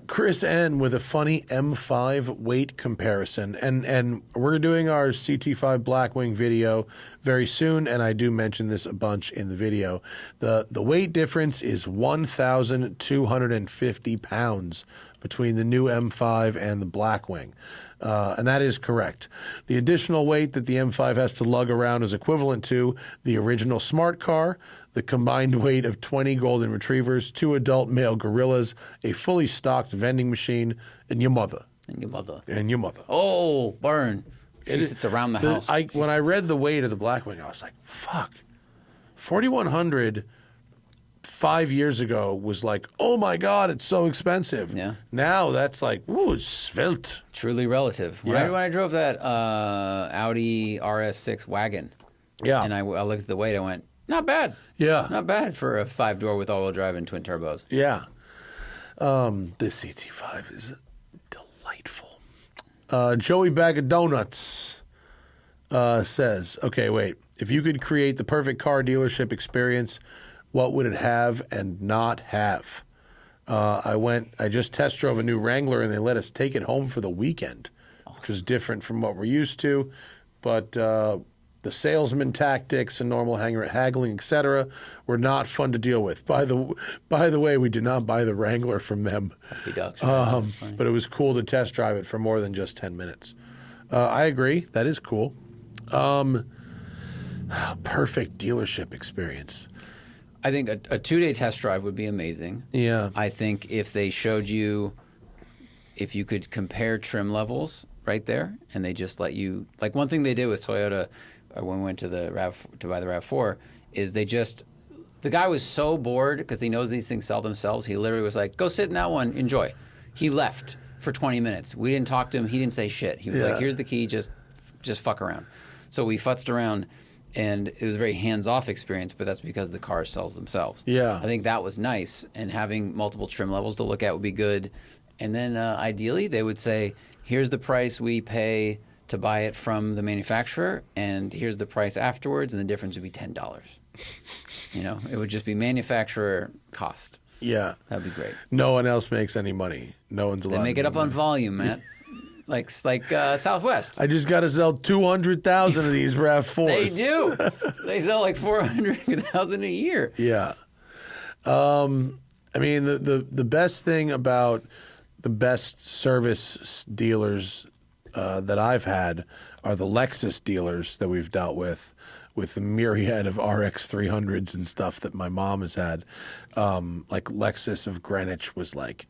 Chris N with a funny M5 weight comparison. And we're doing our CT5 Blackwing video very soon, and I do mention this a bunch in the video. The weight difference is 1,250 pounds between the new M5 and the Blackwing. And that is correct. The additional weight that the M5 has to lug around is equivalent to the original smart car, the combined weight of 20 golden retrievers, 2 adult male gorillas, a fully stocked vending machine, and your mother. And your mother. And your mother. Oh, burn. It's around the house. When I read the weight of the Blackwing, I was like, fuck. 4,100 5 years ago was like, oh my God, it's so expensive. Yeah. Now that's like, ooh, it's svelte. Truly relative. When I drove that Audi RS6 wagon, and I looked at the weight, I went, not bad. Yeah. Not bad for a 5-door with all-wheel drive and twin turbos. Yeah. This CT5 is delightful. Joey Bag of Donuts says, okay, wait. If you could create the perfect car dealership experience, what would it have and not have? I just test drove a new Wrangler, and they let us take it home for the weekend, which was different from what we're used to. But the salesman tactics and normal haggling, etc., were not fun to deal with. By the way, we did not buy the Wrangler from them. But it was cool to test drive it for more than just 10 minutes. I agree. That is cool. Perfect dealership experience. I think a 2-day test drive would be amazing. Yeah. I think if they showed you, if you could compare trim levels right there, and they just let you, like one thing they did with Toyota when we went to the to buy the RAV4 is the guy was so bored because he knows these things sell themselves. He literally was like, go sit in that one, enjoy. He left for 20 minutes. We didn't talk to him. He didn't say shit. He was like, here's the key, just fuck around. So we futzed around. And it was a very hands-off experience, but that's because the car sells themselves. Yeah. I think that was nice, and having multiple trim levels to look at would be good. And then ideally, they would say, here's the price we pay to buy it from the manufacturer, and here's the price afterwards, and the difference would be $10. It would just be manufacturer cost. Yeah. That would be great. No one else makes any money. No one's allowed They make it up on volume, Matt. Like Southwest. I just got to sell 200,000 of these RAV4s. They do. They sell like 400,000 a year. Yeah. I mean, the best thing about the best service dealers that I've had are the Lexus dealers that we've dealt with the myriad of RX 300s and stuff that my mom has had. Like Lexus of Greenwich was like,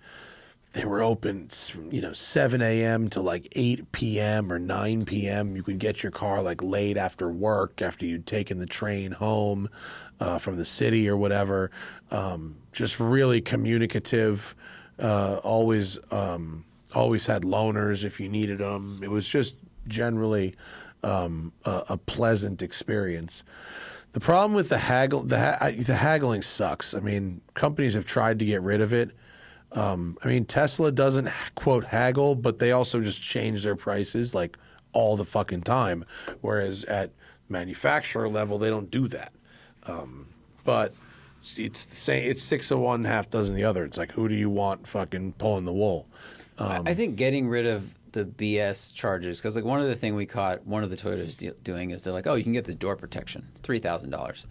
they were open, 7 a.m. to like 8 p.m. or 9 p.m. You could get your car like late after work, after you'd taken the train home from the city or whatever. Just really communicative. Always had loaners if you needed them. It was just generally a pleasant experience. The problem with the haggling sucks. I mean, companies have tried to get rid of it. Tesla doesn't quote haggle, but they also just change their prices like all the fucking time. Whereas at manufacturer level, they don't do that. But it's the same. It's 6 of one, half dozen the other. It's like, who do you want fucking pulling the wool? I think getting rid of the BS charges, because like one of the thing we caught one of the Toyotas doing is they're like, oh, you can get this door protection. It's $3,000.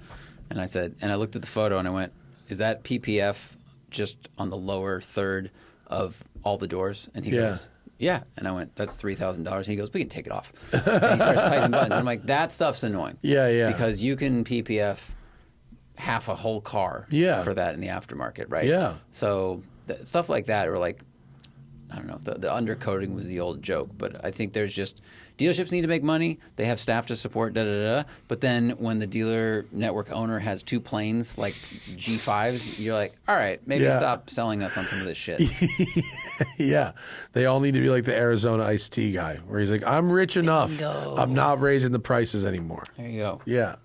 And I said, and I looked at the photo and I went, is that PPF just on the lower third of all the doors? And he goes, yeah. And I went, that's $3,000. And he goes, we can take it off. And he starts tightening buttons. And I'm like, that stuff's annoying. Yeah. Because you can PPF half a whole car for that in the aftermarket, right? Yeah. So stuff like that, or like, I don't know, the undercoating was the old joke. But I think there's just, dealerships need to make money. They have staff to support, But then when the dealer network owner has 2 planes, like G5s, you're like, all right, maybe stop selling us on some of this shit. Yeah. They all need to be like the Arizona iced tea guy, where he's like, I'm rich enough. Bingo. I'm not raising the prices anymore. There you go. Yeah.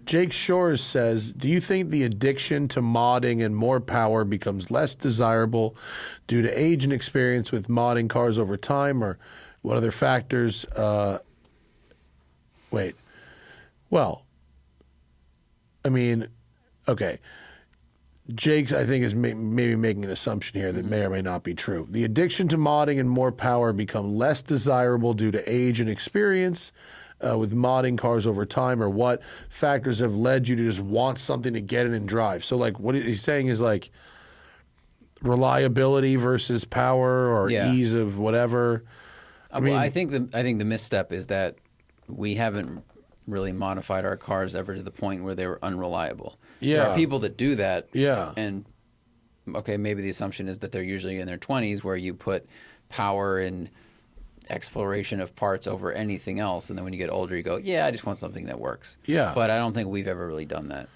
Jake Shores says, do you think the addiction to modding and more power becomes less desirable due to age and experience with modding cars over time, or what other factors? Okay. Jake's, I think, is maybe making an assumption here that may or may not be true. The addiction to modding and more power become less desirable due to age and experience. with modding cars over time, or what factors have led you to just want something to get in and drive? So like what he's saying is like reliability versus power or ease of whatever. I mean, well, I think the misstep is that we haven't really modified our cars ever to the point where they were unreliable. Yeah. There are people that do that. Yeah. And okay, maybe the assumption is that they're usually in their 20s, where you put power and exploration of parts over anything else, and then when you get older you go, I just want something that works. Yeah. But I don't think we've ever really done that.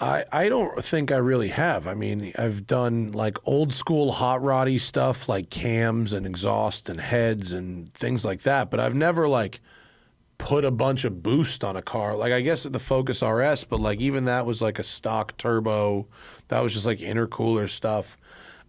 I don't think I really have. I mean, I've done like old school hot roddy stuff like cams and exhaust and heads and things like that, but I've never like put a bunch of boost on a car. Like I guess at the Focus RS, but like even that was like a stock turbo. That was just like intercooler stuff.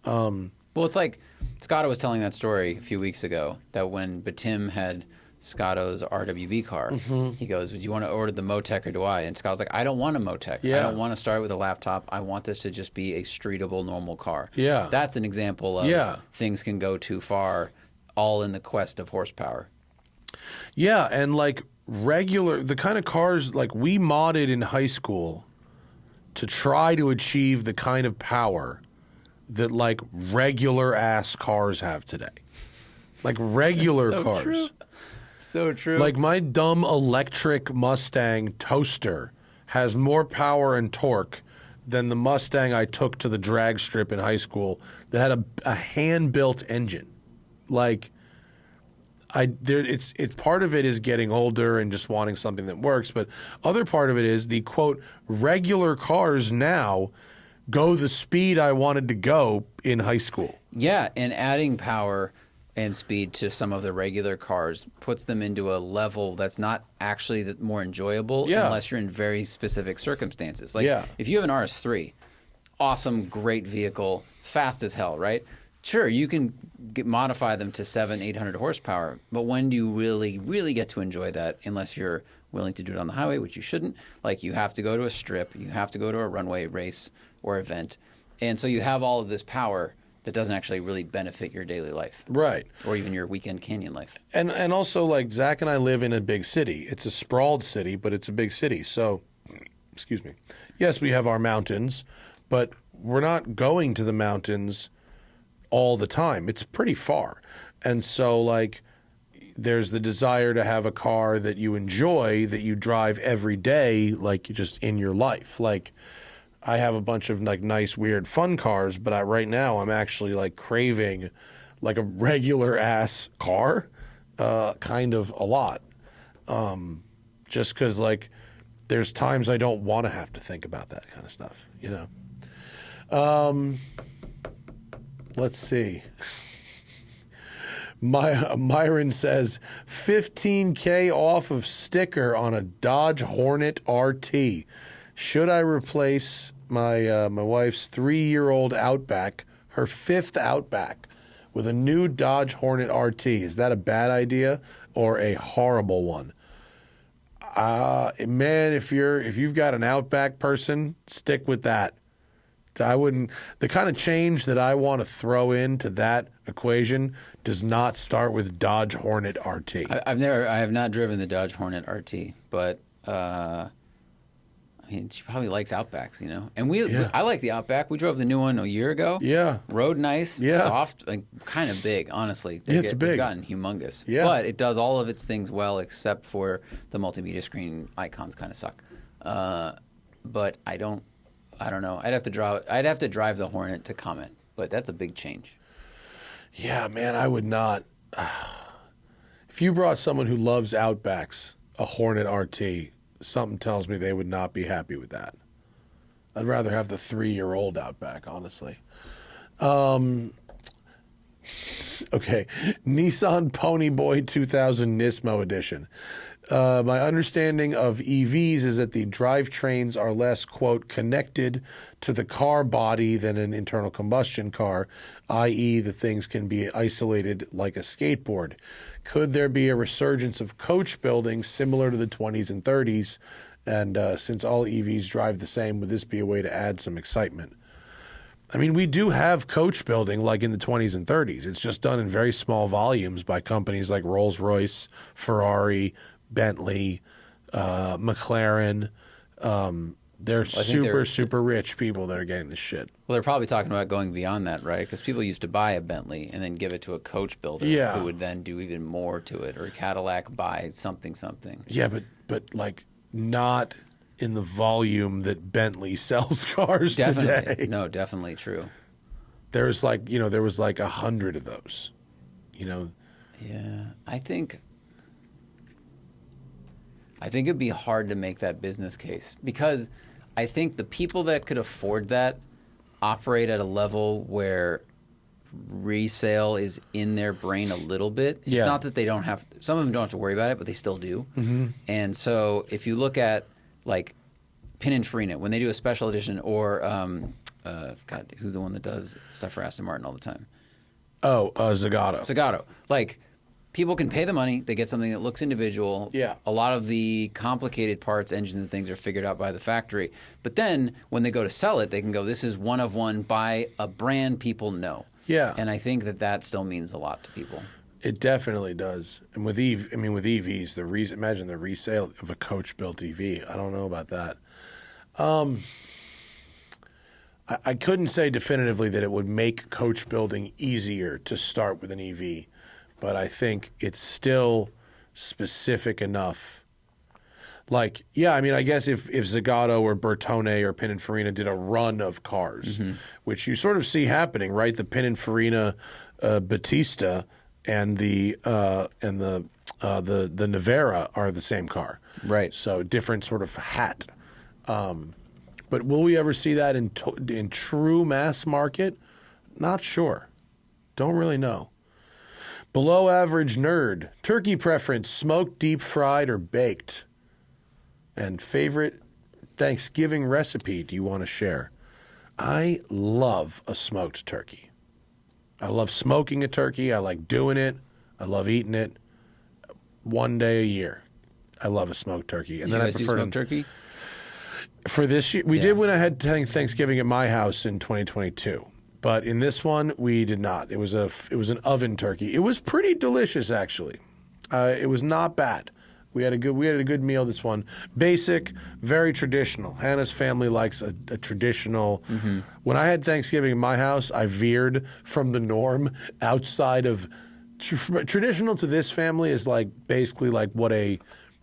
Well, it's like Scotto was telling that story a few weeks ago, that when Batim had Scotto's RWV car, he goes, "Would you want to order the Motec or do I?" And Scott was like, "I don't want a Motec. I don't want to start with a laptop. I want this to just be a streetable, normal car." Yeah. That's an example of things can go too far, all in the quest of horsepower. Yeah, and like the kind of cars like we modded in high school to try to achieve the kind of power that like regular ass cars have today. Like regular cars. True. So true. Like my dumb electric Mustang toaster has more power and torque than the Mustang I took to the drag strip in high school that had a hand-built engine. Like it's part of it is getting older and just wanting something that works, but other part of it is the quote regular cars now go the speed I wanted to go in high school. Yeah, and adding power and speed to some of the regular cars puts them into a level that's not actually more enjoyable unless you're in very specific circumstances. Like if you have an RS3, awesome, great vehicle, fast as hell, right? Sure, you can modify them to 700-800 horsepower, but when do you really get to enjoy that unless you're willing to do it on the highway, which you shouldn't? Like you have to go to a strip, you have to go to a runway race or event, and so you have all of this power that doesn't actually really benefit your daily life. Right. Or even your weekend canyon life. And also, like, Zach and I live in a big city. It's a sprawled city, but it's a big city. So, excuse me. Yes, we have our mountains, but we're not going to the mountains all the time. It's pretty far. And so, like, there's the desire to have a car that you enjoy, that you drive every day, like, just in your life. Like, I have a bunch of like nice, weird, fun cars, but right now I'm actually like craving like a regular ass car, kind of a lot. Just because like there's times I don't want to have to think about that kind of stuff, you know. Let's see. Myron says $15K off of sticker on a Dodge Hornet RT. Should I replace my wife's 3-year-old Outback, her 5th Outback, with a new Dodge Hornet RT? Is that a bad idea or a horrible one? Man, if you've got an Outback person, stick with that. I wouldn't. The kind of change that I want to throw into that equation does not start with Dodge Hornet RT. I have not driven the Dodge Hornet RT, but. She probably likes Outbacks, you know. And I like the Outback. We drove the new one a year ago. Yeah. Rode nice, soft, like kind of big, honestly. It's big. They've gotten humongous. Yeah. But it does all of its things well, except for the multimedia screen icons kind of suck. But I don't know. I'd have to drive the Hornet to comment. But that's a big change. Yeah, man, I would not. If you brought someone who loves Outbacks a Hornet RT, something tells me they would not be happy with that. I'd rather have the 3-year-old Outback, honestly. Okay. Nissan Ponyboy 2000 Nismo Edition. My understanding of EVs is that the drivetrains are less, quote, connected to the car body than an internal combustion car, i.e. the things can be isolated like a skateboard. Could there be a resurgence of coach building similar to the 20s and 30s? And since all EVs drive the same, would this be a way to add some excitement? I mean, we do have coach building like in the 20s and 30s. It's just done in very small volumes by companies like Rolls-Royce, Ferrari, Bentley, McLaren. They're super rich people that are getting this shit. Well, they're probably talking about going beyond that, right? Because people used to buy a Bentley and then give it to a coach builder who would then do even more to it, or Cadillac buy something. Yeah, but like not in the volume that Bentley sells cars today. No, definitely true. There's like, there was like 100 of those, Yeah, I think it'd be hard to make that business case, because I think the people that could afford that operate at a level where resale is in their brain a little bit. It's not that they don't have – some of them don't have to worry about it, but they still do. Mm-hmm. And so if you look at like Pininfarina, when they do a special edition, or God, who's the one that does stuff for Aston Martin all the time? Zagato. Zagato. Like – people can pay the money. They get something that looks individual. Yeah. A lot of the complicated parts, engines and things are figured out by the factory. But then when they go to sell it, they can go, this is one of one by a brand people know. Yeah. And I think that still means a lot to people. It definitely does. And with EVs, imagine the resale of a coach-built EV. I don't know about that. I couldn't say definitively that it would make coach building easier to start with an EV. But I think it's still specific enough. Like, I guess if Zagato or Bertone or Pininfarina did a run of cars, which you sort of see happening, right? The Pininfarina Battista and the Nevera are the same car, right? So different sort of hat. But will we ever see that in true mass market? Not sure. Don't really know. Below average nerd. Turkey preference, smoked, deep fried, or baked? And favorite Thanksgiving recipe do you want to share? I love a smoked turkey. I love smoking a turkey. I like doing it. I love eating it. One day a year. I love a smoked turkey. And then I prefer smoked turkey? For this year, we did when I had Thanksgiving at my house in 2022. But in this one, we did not. It was an oven turkey. It was pretty delicious, actually. It was not bad. We had a good meal. This one, basic, very traditional. Hannah's family likes a traditional. Mm-hmm. When I had Thanksgiving in my house, I veered from the norm outside of traditional. To this family is like basically like what a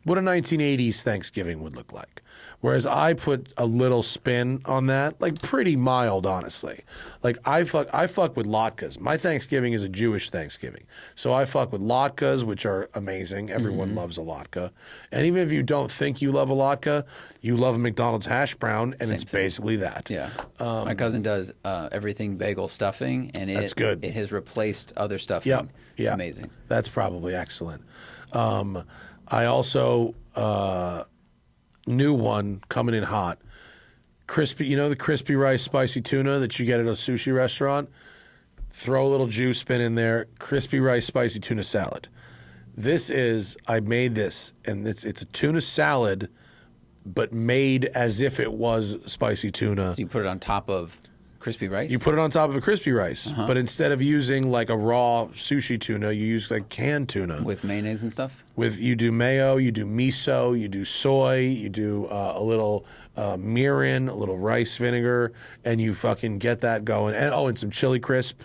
1980s Thanksgiving would look like. Whereas I put a little spin on that, like pretty mild, honestly. Like I fuck with latkes. My Thanksgiving is a Jewish Thanksgiving. So I fuck with latkes, which are amazing. Everyone loves a latke. And even if you don't think you love a latke, you love a McDonald's hash brown, and it's basically that. Yeah. My cousin does everything bagel stuffing, and that's good. It has replaced other stuffing. Yep. It's amazing. That's probably excellent. I also... new one coming in hot. Crispy, the crispy rice spicy tuna that you get at a sushi restaurant? Throw a little juice spin in there. Crispy rice spicy tuna salad. I made this, and it's a tuna salad, but made as if it was spicy tuna. So you put it on top of crispy rice? You put it on top of a crispy rice, but instead of using like a raw sushi tuna, you use like canned tuna. With mayonnaise and stuff? You do mayo, you do miso, you do soy, you do a little mirin, a little rice vinegar, and you fucking get that going. And some chili crisp.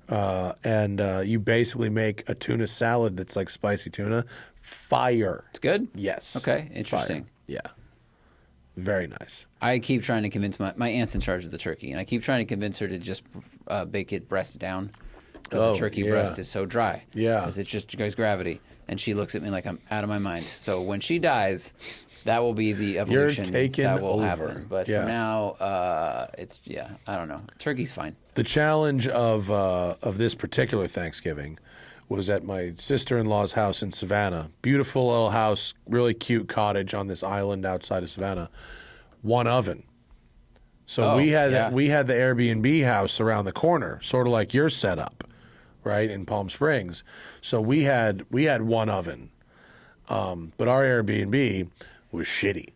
And you basically make a tuna salad that's like spicy tuna. Fire. It's good? Yes. Okay, interesting. Fire. Yeah. Very nice. I keep trying to convince my aunt's in charge of the turkey, and I keep trying to convince her to just bake it breast down, because the turkey breast is so dry. Yeah. Because it just goes gravity. And she looks at me like I'm out of my mind. So when she dies, that will be the evolution that will happen. But for now, I don't know. Turkey's fine. The challenge of this particular Thanksgiving was at my sister-in-law's house in Savannah. Beautiful little house, really cute cottage on this island outside of Savannah. One oven. So we had the Airbnb house around the corner, sort of like your setup, right, in Palm Springs. So we had one oven. But our Airbnb was shitty.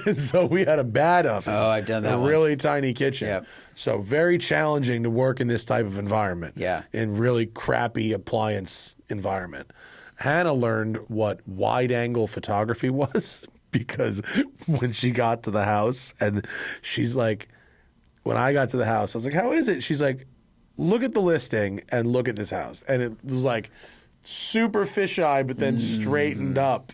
And so we had a bad oven. Oh, I've done that A once. really tiny kitchen. Yep. So very challenging to work in this type of environment. Yeah. In really crappy appliance environment. Hannah learned what wide angle photography was because when she got to the house and she's like, when I got to the house, I was like, how is it? She's like, look at the listing and look at this house. And it was like super fisheye, but then straightened up.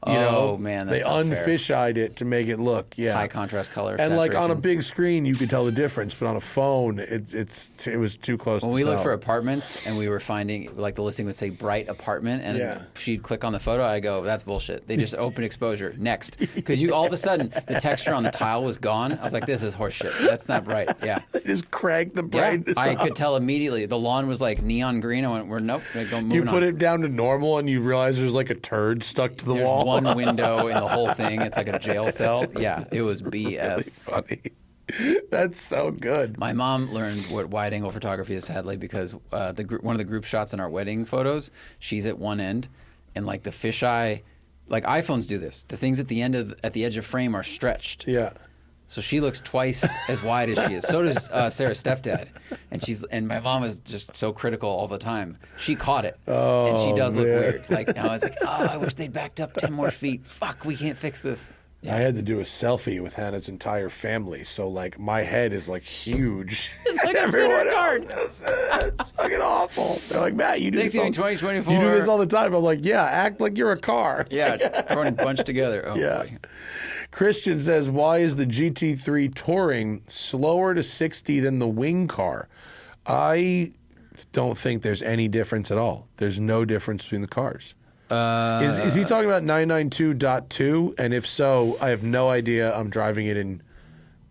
You know, man, they that's not fair. unfisheyed it to make it look, High contrast color. And like on a saturation. big screen, you could tell the difference, but on a phone, it was too close. When to we tell. looked for apartments and we were finding, like the listing would say bright apartment, and Yeah. she'd click on the photo, I go, that's bullshit. They just open exposure. Next. Because you all of a sudden, the texture on the tile was gone. I was like, this is horseshit. That's not bright. Yeah. They just cranked the Yeah, brightness I up. could tell immediately. The lawn was like neon green. I went, nope, moving You on. put it down to normal, and you realize there's like a turd stuck to the There's wall. one window in the whole thing. It's like a jail cell. Yeah, it was BS. Really funny. That's so good. My mom learned what wide angle photography is, sadly, because one of the group shots in our wedding photos, she's at one end, and like the fisheye, like iPhones do this. The things at the edge of frame are stretched. Yeah. So she looks twice as wide as she is. So does Sarah's stepdad, and my mom is just so critical all the time. She caught it, and she does look man. weird. Like, and I was like, I wish they'd backed up 10 more feet. Fuck, we can't fix this. I had to do a selfie with Hannah's entire family, so like my head is like huge. It's like a Everyone center card. else, it's fucking awful. They're like, Matt, you do this Thanksgiving all, 2024. You do this all the time. I'm like, yeah, act like you're a car. Yeah, everyone bunched together. Oh, Yeah. boy. Christian says, why is the GT3 Touring slower to 60 than the wing car? I don't think there's any difference at all. There's no difference between the cars. Is he talking about 992.2? And if so, I have no idea. I'm driving it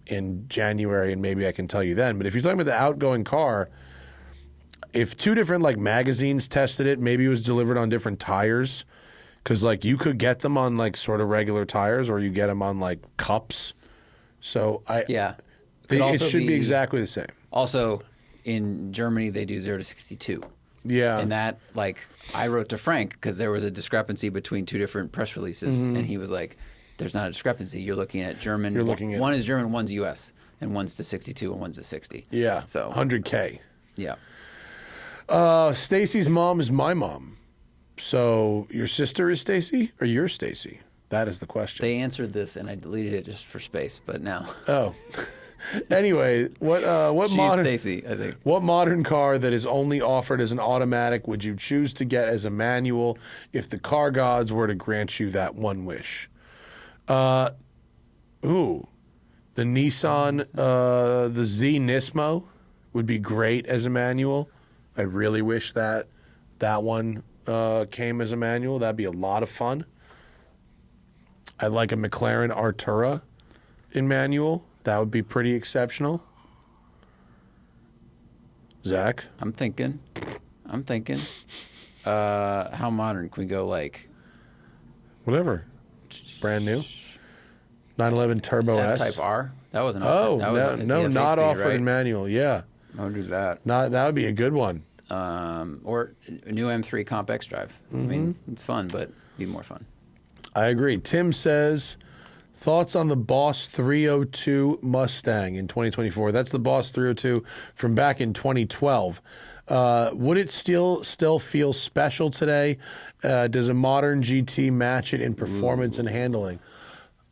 in January, and maybe I can tell you then. But if you're talking about the outgoing car, if two different like magazines tested it, maybe it was delivered on different tires. Because like you could get them on like sort of regular tires, or you get them on like cups. So Yeah. it should be exactly the same. Also, in Germany, they do 0 to 62. Yeah. And that, like, I wrote to Frank because there was a discrepancy between two different press releases. Mm-hmm. And he was like, there's not a discrepancy. You're looking at German. You're looking at- one is German, one's U.S., and one's to 62 and one's to 60. Yeah. So, 100K. yeah. Stacy's mom is my mom. So your sister is Stacy, or you're Stacy? That is the question. They answered this, and I deleted it just for space, but now. Oh. Anyway, what She's modern Stacy, I think. what modern car that is only offered as an automatic would you choose to get as a manual if the car gods were to grant you that one wish? The Nissan, the Z Nismo would be great as a manual. I really wish that one came as a manual. That'd be a lot of fun. I'd like a McLaren Artura in manual. That would be pretty exceptional. Zach? I'm thinking. How modern can we go, like? Whatever. Brand new. 911 Turbo S. F-Type R? That wasn't Oh, offered. That was no, the F8 not speed, offered right? in manual. Yeah. I would do that. That would be a good one. Or a new M3 Comp X Drive. I mean, it's fun, but it'd be more fun. I agree. Tim says, thoughts on the Boss 302 Mustang in 2024. That's the Boss 302 from back in 2012. Would it still feel special today? Does a modern GT match it in performance and handling?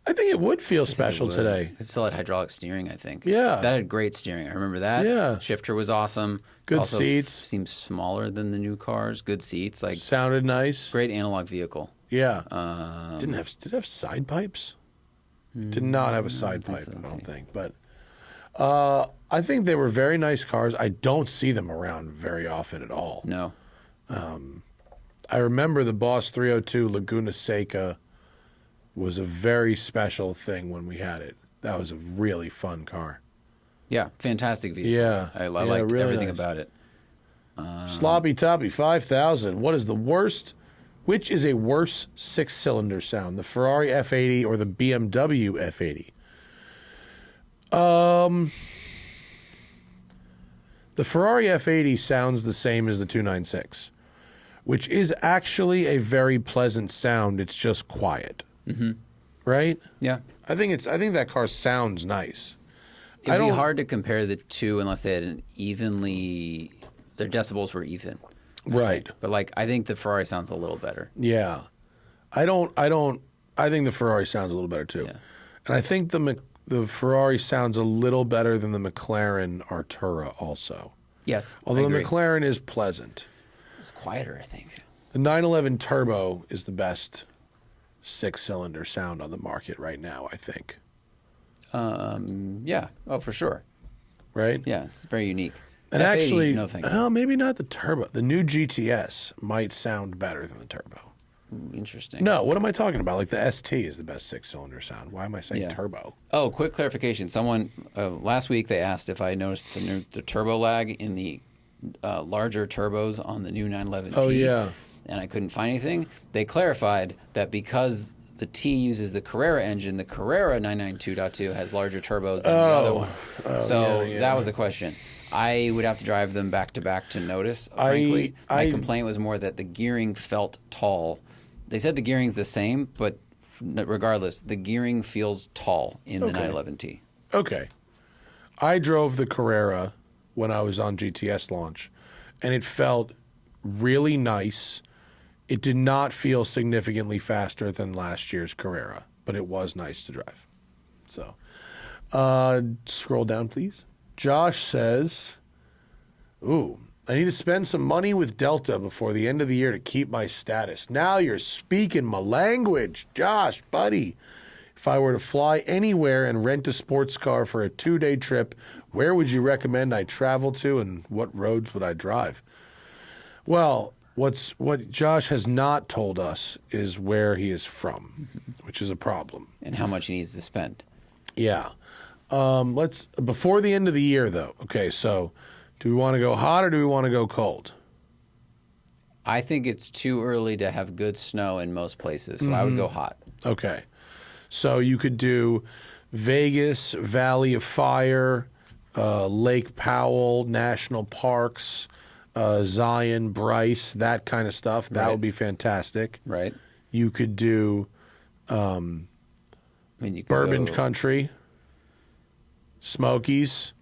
I think it would feel special today. It still had hydraulic steering, I think. Yeah. That had great steering. I remember that. Yeah. Shifter was awesome. Good Also seats. Seems smaller than the new cars. Good seats. Like, Sounded nice. great analog vehicle. Yeah. Did it have side pipes? Did not have a side pipe, I don't think. But I think they were very nice cars. I don't see them around very often at all. No. I remember the Boss 302 Laguna Seca was a very special thing when we had it. That was a really fun car. Yeah. Fantastic vehicle. Yeah. I Yeah, liked really everything nice. about it. Sloppy Toppy 5000. What is the worst? Which is a worse six-cylinder sound, the Ferrari F80 or the BMW F80? The Ferrari F80 sounds the same as the 296, which is actually a very pleasant sound. It's just quiet. right? Yeah. I think that car sounds nice. It'd be hard to compare the two unless they had an evenly, their decibels were even. Right. But like, I think the Ferrari sounds a little better. Yeah. I think the Ferrari sounds a little better too. Yeah. And I think the Ferrari sounds a little better than the McLaren Artura also. Yes. Although the McLaren is pleasant. It's quieter, I think. The 911 Turbo is the best 6-cylinder sound on the market right now, I think. Yeah. Oh, for sure. Right? Yeah, it's very unique. And F80, actually, no thank you. maybe not the Turbo. The new GTS might sound better than the Turbo. Ooh, interesting. No, what am I talking about? Like the ST is the best 6-cylinder sound. Why am I saying Yeah. Turbo? Oh, quick clarification. Someone last week they asked if I noticed the turbo lag in the larger turbos on the new 911T. Oh, yeah. And I couldn't find anything. They clarified that because the T uses the Carrera engine, the Carrera 992.2 has larger turbos than the other one. So yeah. that was the question. I would have to drive them back to back to notice, frankly. My complaint was more that the gearing felt tall. They said the gearing's the same, but regardless, the gearing feels tall in the 911T. Okay. I drove the Carrera when I was on GTS launch, and it felt really nice. It did not feel significantly faster than last year's Carrera, but it was nice to drive. So, scroll down, please. Josh says, ooh, I need to spend some money with Delta before the end of the year to keep my status. Now you're speaking my language, Josh, buddy. If I were to fly anywhere and rent a sports car for a 2-day trip, where would you recommend I travel to and what roads would I drive? Well, what Josh has not told us is where he is from, which is a problem. And how much he needs to spend. Yeah. Let's before the end of the year, though. Okay, so do we want to go hot or do we want to go cold? I think it's too early to have good snow in most places, so I would go hot. Okay. So you could do Vegas, Valley of Fire, Lake Powell, National Parks, Zion, Bryce, that kind of stuff. That would be fantastic. Right. You could do I mean, you could Bourbon go, Country, Smokies,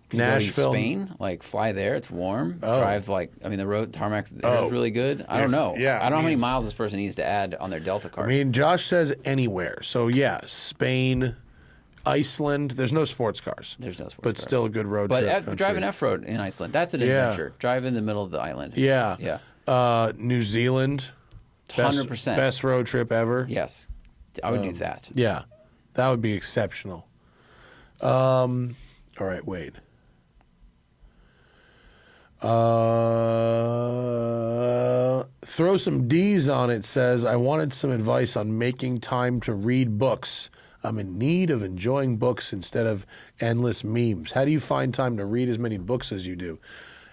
you could go to Nashville. Spain, like fly there. It's warm. Oh. Drive the road tarmac is really good. I don't know. yeah, I don't know I how many mean- miles this person needs to add on their Delta car. I mean, Josh says anywhere. So, yeah, Spain, Iceland. There's no sports cars. There's no sports But cars. still a good road trip. But drive an F-road in Iceland. That's an adventure. Drive in the middle of the island. Yeah. Yeah. New Zealand. 100%. Best road trip ever. Yes. I would do that. Yeah. That would be exceptional. All right, wait. Throw some D's on it says, I wanted some advice on making time to read books. I'm in need of enjoying books instead of endless memes. How do you find time to read as many books as you do?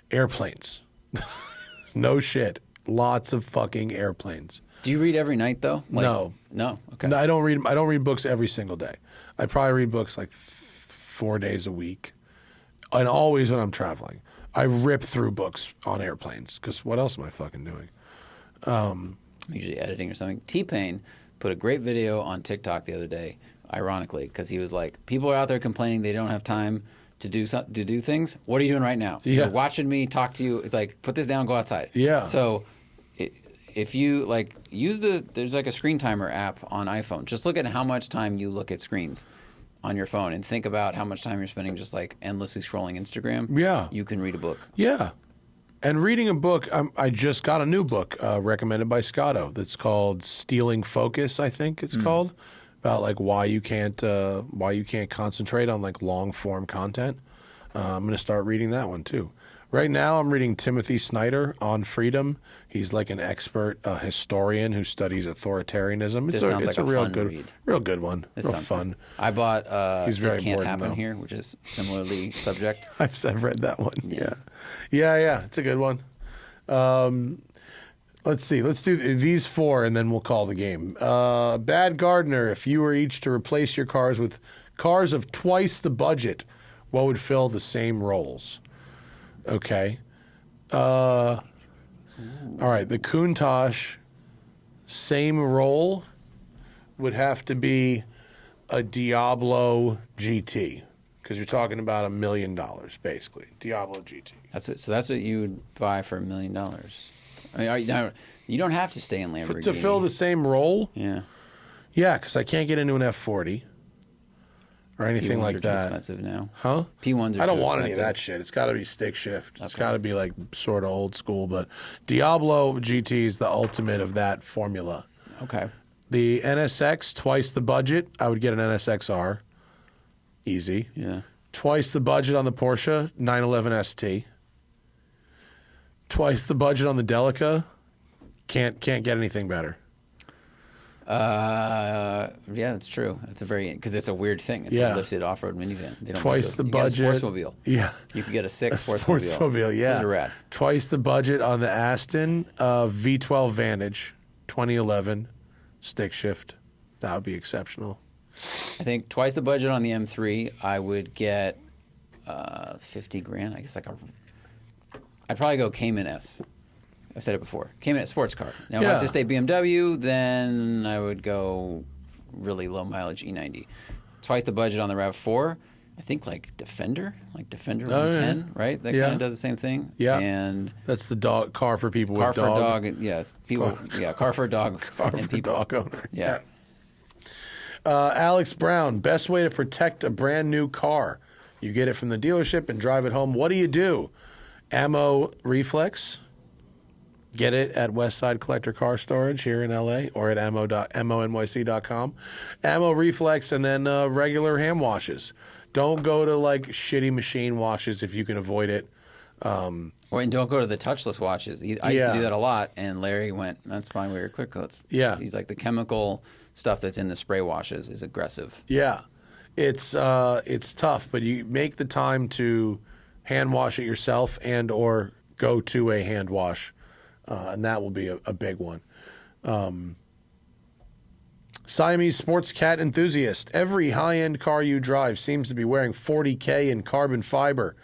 Airplanes. No shit. Lots of fucking airplanes. Do you read every night though? No. No. Okay. No, I don't read books every single day. I probably read books like 4 days a week, and always when I'm traveling. I rip through books on airplanes because what else am I fucking doing? I'm usually editing or something. T-Pain put a great video on TikTok the other day, ironically, because he was like, people are out there complaining they don't have time to do things. What are you doing right now? Yeah. You're watching me talk to you. It's like, put this down, go outside. Yeah. So if you like use there's like a screen timer app on iPhone. Just look at how much time you look at screens on your phone and think about how much time you're spending just like endlessly scrolling Instagram. Yeah. You can read a book. Yeah. And reading a book, I just got a new book recommended by Scotto that's called Stealing Focus, I think it's called, about like why you can't concentrate on like long form content. I'm going to start reading that one too. Right now, I'm reading Timothy Snyder on freedom. He's like an expert historian who studies authoritarianism. This sounds like a real fun good, read. real good one. This Real sounds fun. I bought He's very It Can't important, Happen though. Here, which is similarly subject. I've read that one. Yeah. Yeah. It's a good one. Let's see. Let's do these 4, and then we'll call the game. Bad Gardener, if you were each to replace your cars with cars of twice the budget, what would fill the same roles? Okay. All right. The Countach, same role, would have to be a Diablo GT because you're talking about $1 million basically. Diablo GT. That's what you would buy for $1 million. I mean, you don't have to stay in Lamborghini To fill the same role. Yeah. Yeah, because I can't get into an F40 or anything P1s like are that. Too expensive now. Huh? P1s are I don't too want expensive. any of that shit. It's got to be stick shift. It's Okay. got to be like sort of old school. But Diablo GT is the ultimate of that formula. Okay. The NSX, twice the budget. I would get an NSXR. Easy. Yeah. Twice the budget on the Porsche 911 ST. Twice the budget on the Delica. Can't get anything better. Yeah, that's true. That's because it's a weird thing. It's Yeah. a lifted off-road minivan. They don't Twice the you budget. Get a Sportsmobile. Yeah. You could get a 6 A Sportsmobile. Sportsmobile, yeah. Those are rad. Twice the budget on the Aston V12 Vantage 2011 stick shift. That would be exceptional. I think twice the budget on the M3. I would get 50 grand. I guess I'd probably go Cayman S. I've said it before. Cayman S sports car. Now, if I have to stay BMW, then I would go really low mileage E90. Twice the budget on the RAV4. I think Defender 110, right? That kind of does the same thing. Yeah. And That's the dog car for people car with for a dog. dog. Yeah, it's people. Yeah, car for a dog. Car and for people. dog owner. Yeah. Alex Brown, best way to protect a brand new car. You get it from the dealership and drive it home. What do? Ammo Reflex. Get it at Westside Collector Car Storage here in LA or at monyc.com. Ammo Reflex and then regular hand washes. Don't go to shitty machine washes if you can avoid it. And don't go to the touchless washes. I used to do that a lot, and Larry went, that's fine with your clear coats. Yeah. He's like, the chemical stuff that's in the spray washes is aggressive. Yeah. It's tough, but you make the time to hand wash it yourself and or go to a hand wash, and that will be a big one. Siamese sports cat enthusiast. Every high-end car you drive seems to be wearing 40K in carbon fiber.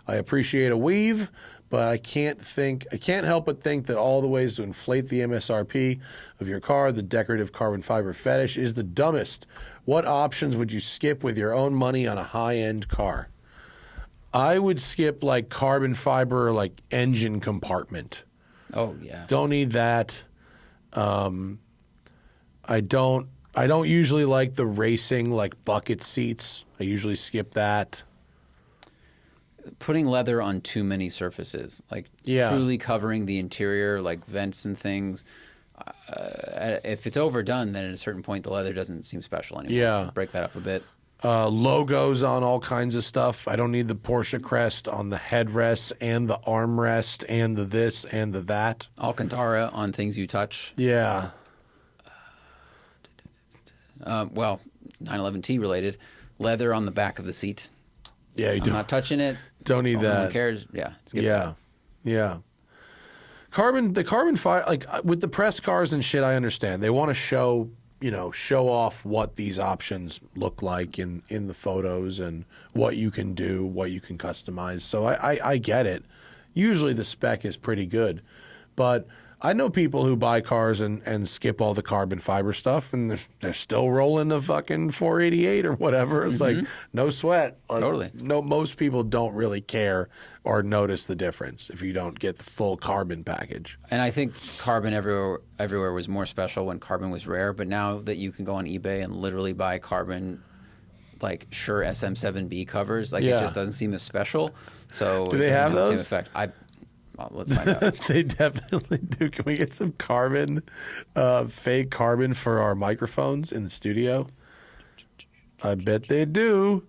I appreciate a weave, but I can't help but think that all the ways to inflate the MSRP of your car, the decorative carbon fiber fetish, is the dumbest. What options would you skip with your own money on a high-end car? I would skip carbon fiber or engine compartment. Oh, yeah. Don't need that. I don't usually like the racing bucket seats. I usually skip that. Putting leather on too many surfaces, truly covering the interior, vents and things. If it's overdone, then at a certain point, the leather doesn't seem special anymore. Yeah. Break that up a bit. Logos on all kinds of stuff. I don't need the Porsche crest on the headrest and the armrest and the this and the that. Alcantara on things you touch. Yeah. 911T related. Leather on the back of the seat. Yeah, you I'm not touching it. don't need that. Who cares? Yeah. Skip Yeah. that. Yeah. The carbon fiber, with the press cars and shit, I understand. They want to show off what these options look like in the photos and what you can do, what you can customize. So I get it. Usually the spec is pretty good. But I know people who buy cars and skip all the carbon fiber stuff, and they're still rolling the fucking 488 or whatever. It's no sweat. Totally. No, most people don't really care or notice the difference if you don't get the full carbon package. And I think carbon everywhere was more special when carbon was rare. But now that you can go on eBay and literally buy carbon, Shure SM7B covers, it just doesn't seem as special. So Do they have the same those? effect. Well, let's find out. They definitely do. Can we get some carbon, fake carbon for our microphones in the studio? I bet they do.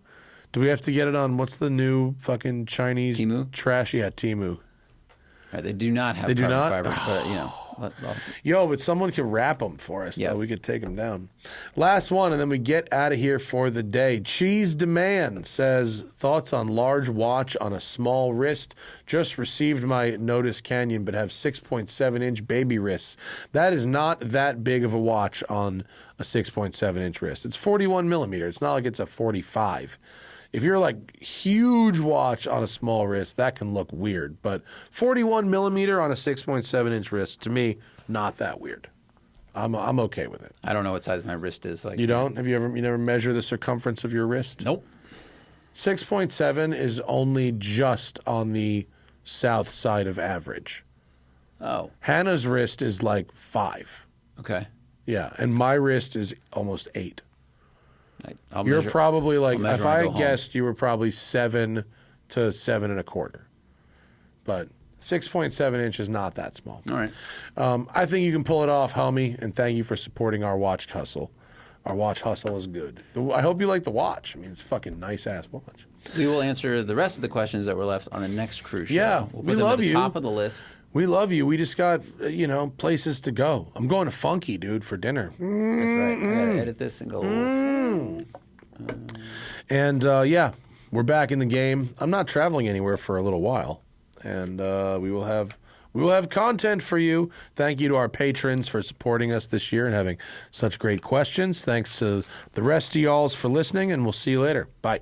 Do we have to get it on, what's the new fucking Chinese Temu? trash? Yeah, Temu. Right, they do not have They do carbon not? fiber, but Yo, but someone can wrap them for us. Yes. Though. We could take them down. Last one, and then we get out of here for the day. Cheese Demand says, thoughts on large watch on a small wrist. Just received my Notice Canyon, but have 6.7-inch baby wrists. That is not that big of a watch on a 6.7-inch wrist. It's 41 millimeter. It's not like it's a 45. If you're huge watch on a small wrist, that can look weird. But 41 millimeter on a 6.7-inch wrist, to me, not that weird. I'm okay with it. I don't know what size my wrist is. So You don't? You never measure the circumference of your wrist? Nope. 6.7 is only just on the south side of average. Oh. Hannah's wrist is like 5. Okay. Yeah, and my wrist is almost 8. I'll You're measure- probably like, I'll measure if when I I go home. guessed, you were probably 7 to 7.25. But 6.7 inch is not that small. All right. I think you can pull it off, homie, and thank you for supporting our watch hustle. Our watch hustle is good. I hope you like the watch. I mean, it's a fucking nice-ass watch. We will answer the rest of the questions that were left on the next cruise show. Yeah, we'll we put them love at the you. top of the list. We love you. We just got, places to go. I'm going to Funky, dude, for dinner. That's right. I gotta edit this and go. And, we're back in the game. I'm not traveling anywhere for a little while. And we will have content for you. Thank you to our patrons for supporting us this year and having such great questions. Thanks to the rest of y'all for listening, and we'll see you later. Bye.